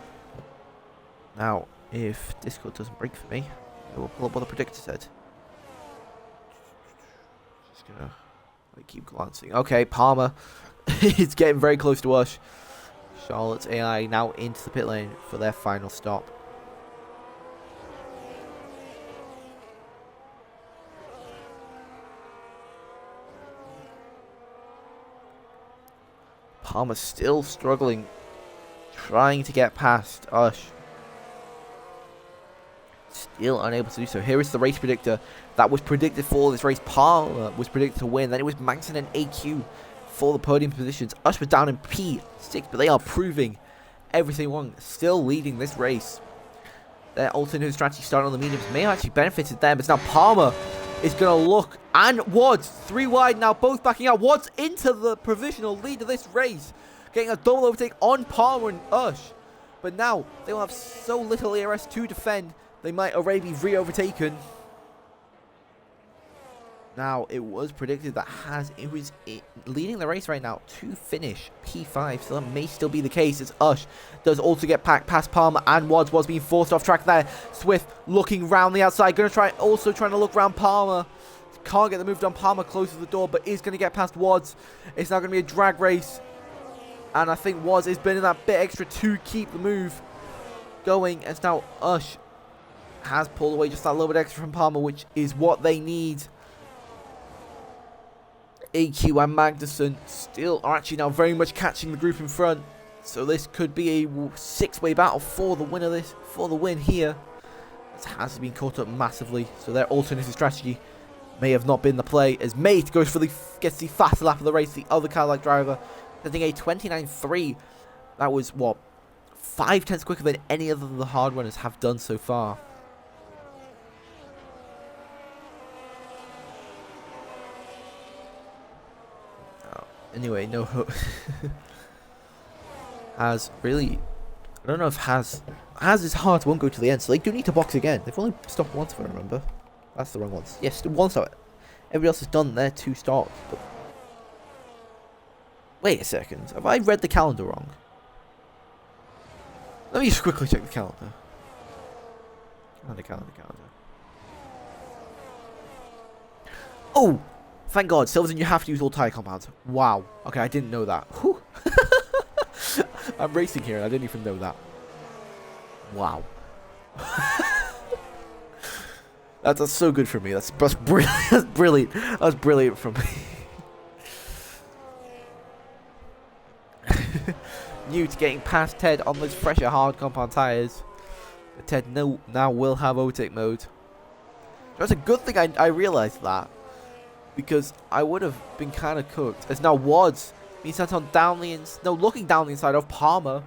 Now, if Discord doesn't break for me, I will pull up what the predictor said. Just gonna keep glancing. Okay, Palmer is getting very close to Ussh. Charlotte's AI now into the pit lane for their final stop. Palmer still struggling, trying to get past Ussh. Still unable to do so. Here is the race predictor that was predicted for this race. Palmer was predicted to win. Then it was Magnussen and AQ for the podium positions. Ussh was down in P6, but they are proving everything wrong. Still leading this race. Their alternate strategy starting on the mediums may have actually benefited them, but now Palmer is going to look, and Wads 3 wide now, both backing out. Wads into the provisional lead of this race, getting a double overtake on Palmer and Ussh. But now they will have so little ERS to defend, they might already be re-overtaken. Now, it was predicted that it was leading the race right now to finish P5, so that may still be the case, as Ussh does also get past Palmer, and Wads was being forced off track there. Swith looking round the outside, trying to look round Palmer. Can't get the move done. Palmer closes the door, but is going to get past Wads. It's now going to be a drag race, and I think Wads is bending that bit extra to keep the move going, as now Ussh has pulled away just that little bit extra from Palmer, which is what they need. AQ and Magnussen still are actually now very much catching the group in front. So this could be a 6-way battle for the win here. As has been caught up massively, so their alternative strategy may have not been the play. As Mate gets the faster lap of the race, the other Cadillac driver, getting a 29.3. That was what, 5 tenths quicker than any other of the hard runners have done so far. Anyway, no hope. Has really, I don't know if Has his heart won't go to the end, so they do need to box again. They've only stopped once, if I remember. That's the wrong ones. Yes, one stop. Everybody else has done their 2 stops. But wait a second, have I read the calendar wrong? Let me just quickly check the calendar. Calendar. Oh! Thank God, Silverton, you have to use all tyre compounds. Wow. Okay, I didn't know that. Whew. I'm racing here and I didn't even know that. Wow. That's so good for me. That's brilliant. That's brilliant. That's brilliant from me. Newt getting past Ted on those fresher hard compound tyres. But Ted now will have overtake mode. That's a good thing I realised that. Because I would have been kind of cooked. As now Wads being sent on looking down the inside of Palmer,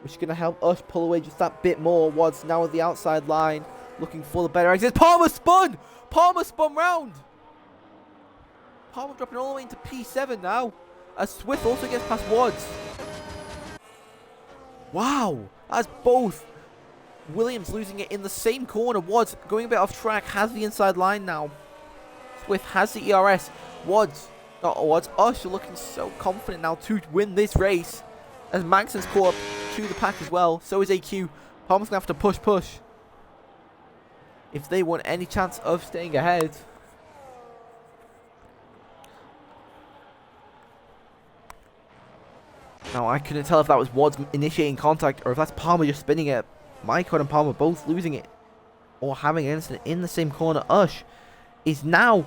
which is going to help us pull away just that bit more. Wads now at the outside line, looking for the better exit. Palmer spun! Palmer spun round! Palmer dropping all the way into P7 now, as Swith also gets past Wads. Wow! That's both. Williams losing it in the same corner. Wads going a bit off track, has the inside line now. Swith has the ERS. Ussh looking so confident now to win this race. As Magson's caught up to the pack as well. So is AQ. Palmer's going to have to push. If they want any chance of staying ahead. Now I couldn't tell if that was Wads initiating contact or if that's Palmer just spinning it. Mycon and Palmer both losing it. Or having an incident in the same corner. Ussh is now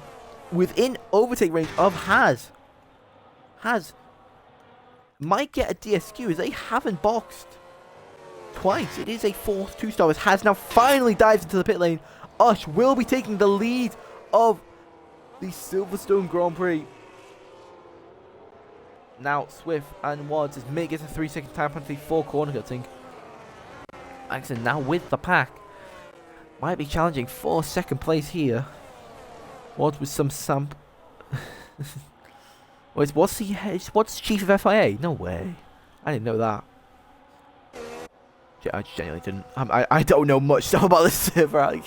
within overtake range of Has. Has might get a DSQ as they haven't boxed twice. It is a fourth 2-star as Has now finally dives into the pit lane. Ussh will be taking the lead of the Silverstone Grand Prix. Now Swith and Wads as Mick gets a 3-second time penalty for corner cutting. Axon now with the pack. Might be challenging for second place here. Wads with some what's chief of FIA? No way. I didn't know that. I genuinely didn't. I don't know much stuff about this server.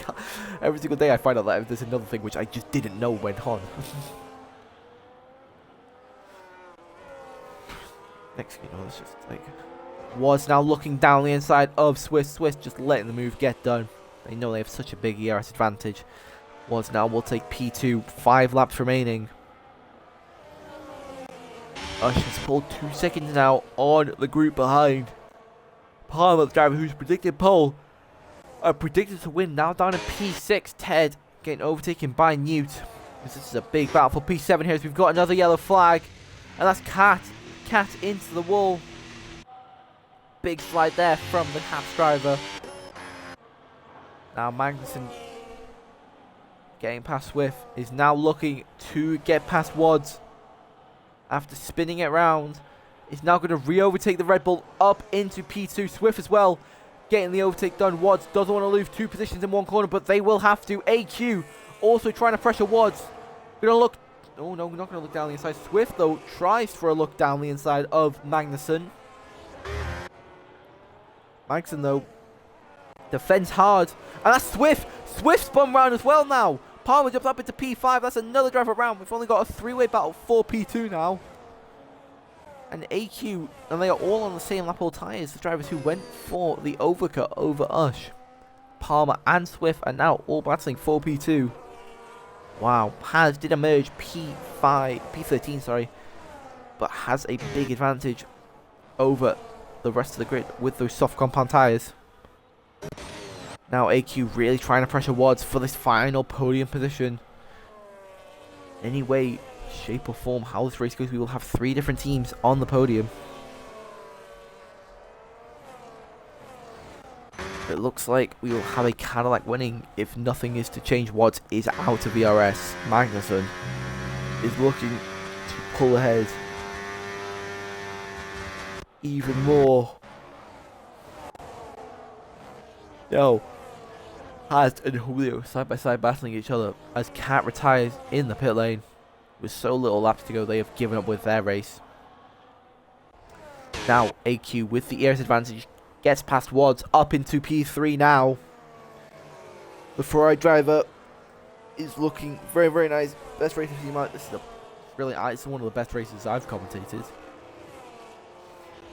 Every single day I find out that there's another thing which I just didn't know went on. Next thing you know, it's just like Wads now looking down the inside of Swith just letting the move get done. They know they have such a big ERS advantage. Wads now will take P2, 5 laps remaining. Ussh has pulled 2 seconds now on the group behind. Palmer, the driver who's predicted pole, predicted to win, now down in P6. Ted getting overtaken by Newt. This is a big battle for P7 here as we've got another yellow flag. And that's Cat into the wall. Big slide there from the Haas driver. Now Magnussen getting past Swith is now looking to get past Wads. After spinning it round, is now going to re-overtake the Red Bull up into P2. Swith as well, getting the overtake done. Wads doesn't want to lose 2 positions in one corner, but they will have to. AQ also trying to pressure Wads. Going to look, oh no, we're not going to look down the inside. Swith though tries for a look down the inside of Magnussen. Magnussen though defends hard, and that's Swith. Swith spun round as well now. Palmer jumps up into P5. That's another driver round. We've only got a 3-way battle for P2 now. And AQ, and they are all on the same lap all tyres. The drivers who went for the overcut over Ussh. Palmer and Swith are now all battling for P2. Wow, Has did emerge P13, sorry, but has a big advantage over the rest of the grid with those soft compound tyres. Now AQ really trying to pressure Wads for this final podium position. Any way, shape or form, how this race goes, we will have 3 different teams on the podium. It looks like we will have a Cadillac winning if nothing is to change. Wads is out of VRS. Magnussen is looking to pull ahead even more. No. Haz and Julio side by side battling each other as Cat retires in the pit lane. With so little laps to go, they have given up with their race. Now AQ with the ERS advantage gets past Wads up into P3 now. The Ferrari driver is looking very, very nice. Best race of the night. This is it's one of the best races I've commentated.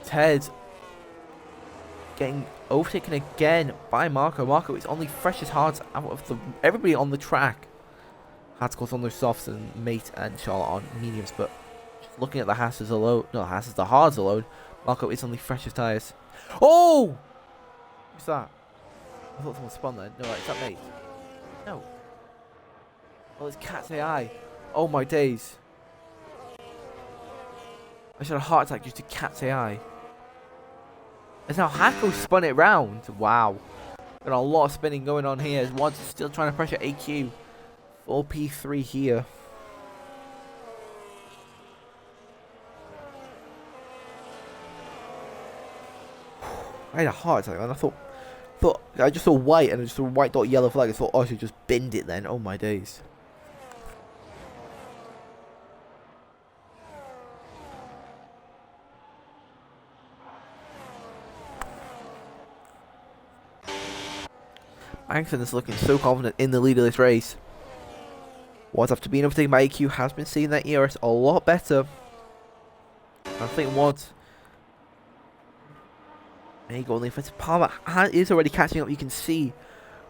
Ted getting overtaken again by Marco. Marco is on the freshest hards out of everybody on the track. Hards goes on those softs and Mate and Charlotte on mediums, but just looking at the Hasses alone, the hards alone, Marco is on the freshest tyres. Oh! Who's that? I thought someone spun then. No, right, is that Mate? No. Well, it's Cat's AI. Oh my days. I should have a heart attack due to Cat's AI. As now Hako spun it round. Wow. Got a lot of spinning going on here as Wads is still trying to pressure AQ for P3 here. I had a heart attack and I thought I just saw white and I just saw a white dot yellow flag. I thought, oh, I should just bend it then. Oh my days. Magnussen is looking so confident in the lead of this race. Wads, after being overtaken by AQ, has been seeing that ERS a lot better. I think Wads may go on the offensive. Palmer is already catching up. You can see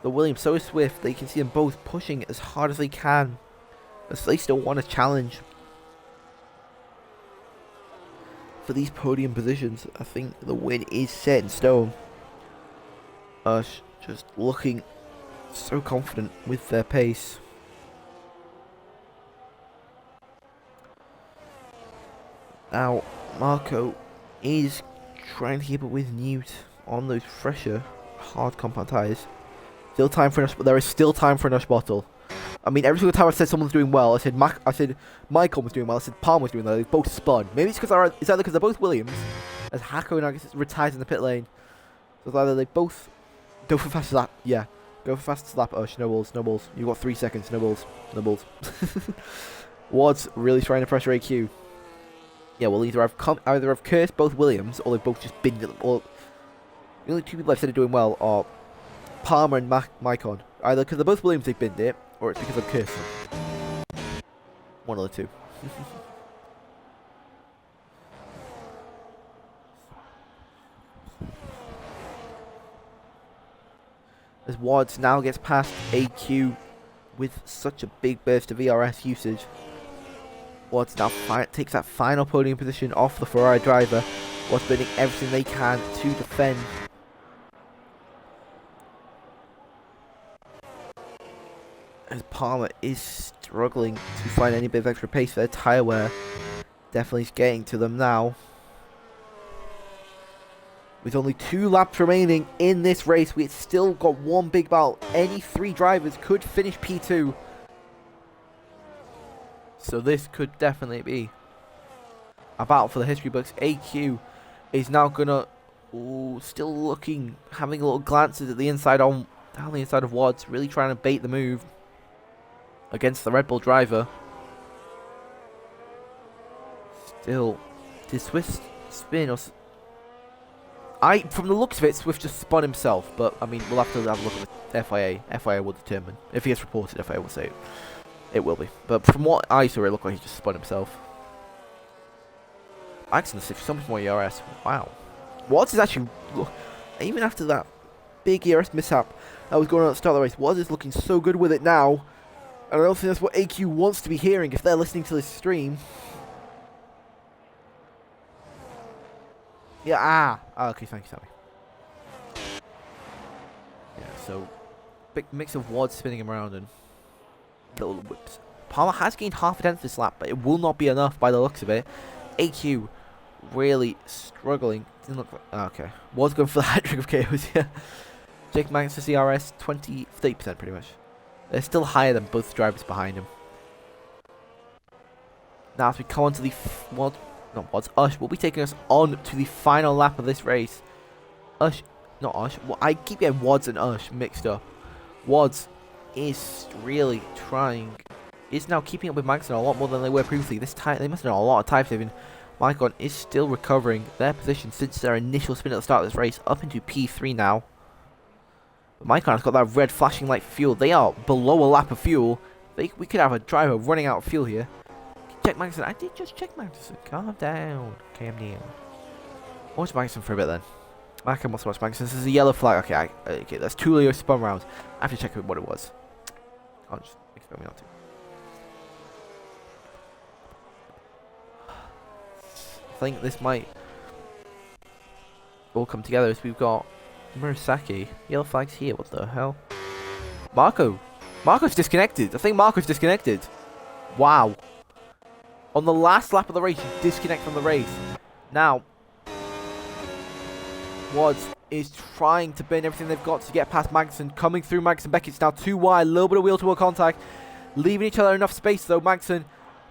the Williams, so is Swith. They can see them both pushing as hard as they can, as they still want a challenge for these podium positions. I think the win is set in stone. Ussh just looking so confident with their pace. Now Marco is trying to keep up with Newt on those fresher hard compound tyres. Still time for there is still time for an Ussh bottle. I mean, every single time I said someone's doing well, I said Michael was doing well, I said Palm was doing well. They both spun. Maybe it's because it's either because they're both Williams, as Hako now gets retired in the pit lane. So it's either they both go for fastest lap. Yeah, go for fastest lap. Ussh, no balls, no balls. You've got 3 seconds. No balls, no balls. Wads really trying to pressure AQ. Yeah, well, either I've cursed both Williams, or they've both just binned them. Or the only 2 people I've said are doing well are Palmer and Micon. Either because they're both Williams, they've binned it, or it's because I've cursed them. One of the 2. As Wads now gets past AQ with such a big burst of ERS usage. Wads now takes that final podium position off the Ferrari driver. Wads spending everything they can to defend. As Palmer is struggling to find any bit of extra pace for their tyre wear. Definitely getting to them now. With only 2 laps remaining in this race, we've still got one big battle. Any 3 drivers could finish P2. So this could definitely be a battle for the history books. AQ is now gonna still looking, having a little glances at the inside down the inside of Wads, really trying to bait the move against the Red Bull driver. Still, did Swith spin or? From the looks of it, Swith just spun himself, but I mean, we'll have to have a look at the FIA. FIA will determine. If he gets reported, FIA will say it. It will be. But from what I saw, it looked like he just spun himself. Accident, so much more ERS. Wow. Wads is actually, even after that big ERS mishap that was going on at the start of the race, Wads is looking so good with it now. And I don't think that's what AQ wants to be hearing if they're listening to this stream. Yeah, okay, thank you, Sammy. Yeah, so big mix of wads spinning him around and little whips. Palmer has gained half a tenth this lap, but it will not be enough by the looks of it. AQ really struggling. Didn't look like... okay. Was going for the hat-trick of KOs here. Jake Magnussen CRS 30% pretty much. They're still higher than both drivers behind him. Now as we come on to the Ussh will be taking us on to the final lap of this race. Ussh, not Ussh. Well, I keep getting Wads and Ussh mixed up. Wads is really trying. Is now keeping up with Magnussen a lot more than they were previously. This time they must have done a lot of time saving. Micon is still recovering their position since their initial spin at the start of this race, up into P3 now. But Micon has got that red flashing light for fuel. They are below a lap of fuel. We could have a driver running out of fuel here. Check Magnussen. I did just check Magnussen. Calm down. Calm down. Watch Magnussen for a bit then. I can also watch Magnussen. This is a yellow flag. Okay, okay, that's two Leo spun rounds. I have to check what it was. I'll just expect me not to. I think this might all come together as we've got Murasaki. Yellow flags here. What the hell? Marco's disconnected. I think Marco's disconnected. Wow. On the last lap of the race, you disconnect from the race. Now, Wads is trying to burn everything they've got to get past Magnussen. Coming through Magnussen. Beckett's now too wide. A little bit of wheel-to-wheel contact. Leaving each other enough space though. Magnussen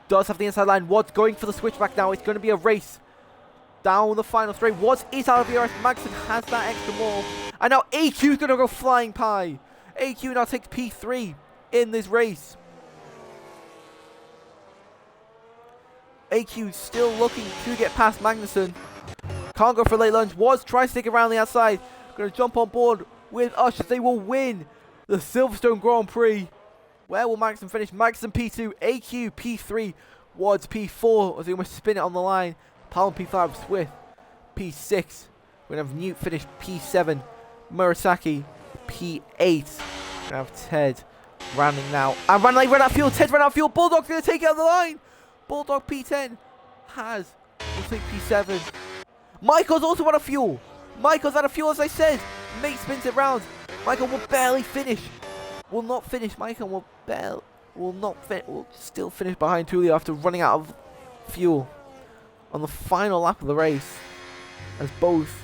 does have the inside line. Wads going for the switchback now. It's going to be a race down the final straight. Wads is out of the RS. Magnussen has that extra more. And now AQ's going to go flying pie. AQ now takes P3 in this race. AQ still looking to get past Magnussen. Can't go for a late lunge. Wads tries to stick around the outside. Going to jump on board with Ussh. They will win the Silverstone Grand Prix. Where will Magnussen finish? Magnussen P2, AQ P3, Wads P4 as they almost spin it on the line. Palm P5, Swith P6. We're going to have Newt finish P7, Murasaki P8. We're going to have Ted rounding now. And run out of fuel. Ted ran out of fuel. Bulldog's going to take it out the line. Bulldog P10 will take P7. Michael's also out of fuel. Michael's out of fuel as I said. Mate spins it round. Michael will barely finish. Will not finish. Michael will still finish behind Tulio after running out of fuel on the final lap of the race, as both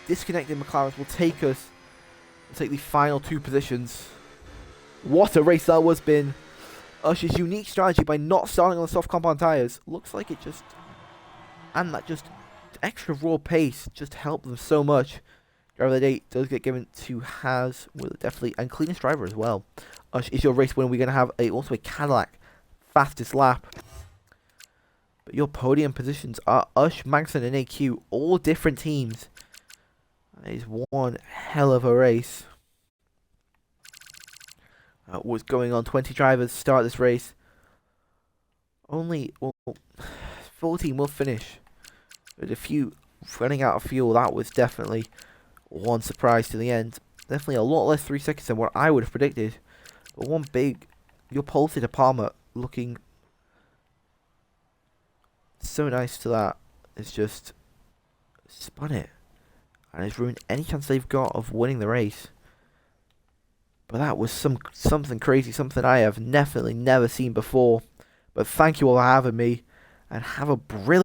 disconnected McLarens will take the final two positions. What a race that was been. Ush's unique strategy by not starting on the soft compound tires looks like it just, and that just extra raw pace just helped them so much. Driver of the day does get given to Haz, with definitely, and cleanest driver as well. Ussh is your race winner. We're going to have also a Cadillac fastest lap. But your podium positions are Ussh, Magnussen, and AQ, all different teams. That is one hell of a race. What's going on? 20 drivers start this race. Only 14 will finish. But a few running out of fuel. That was definitely one surprise to the end. Definitely a lot less 3 seconds than what I would have predicted. But one big, your pole to Palmer looking so nice to that. It's just spun it. And it's ruined any chance they've got of winning the race. But that was something crazy, something I have definitely never seen before. But thank you all for having me. And have a brilliant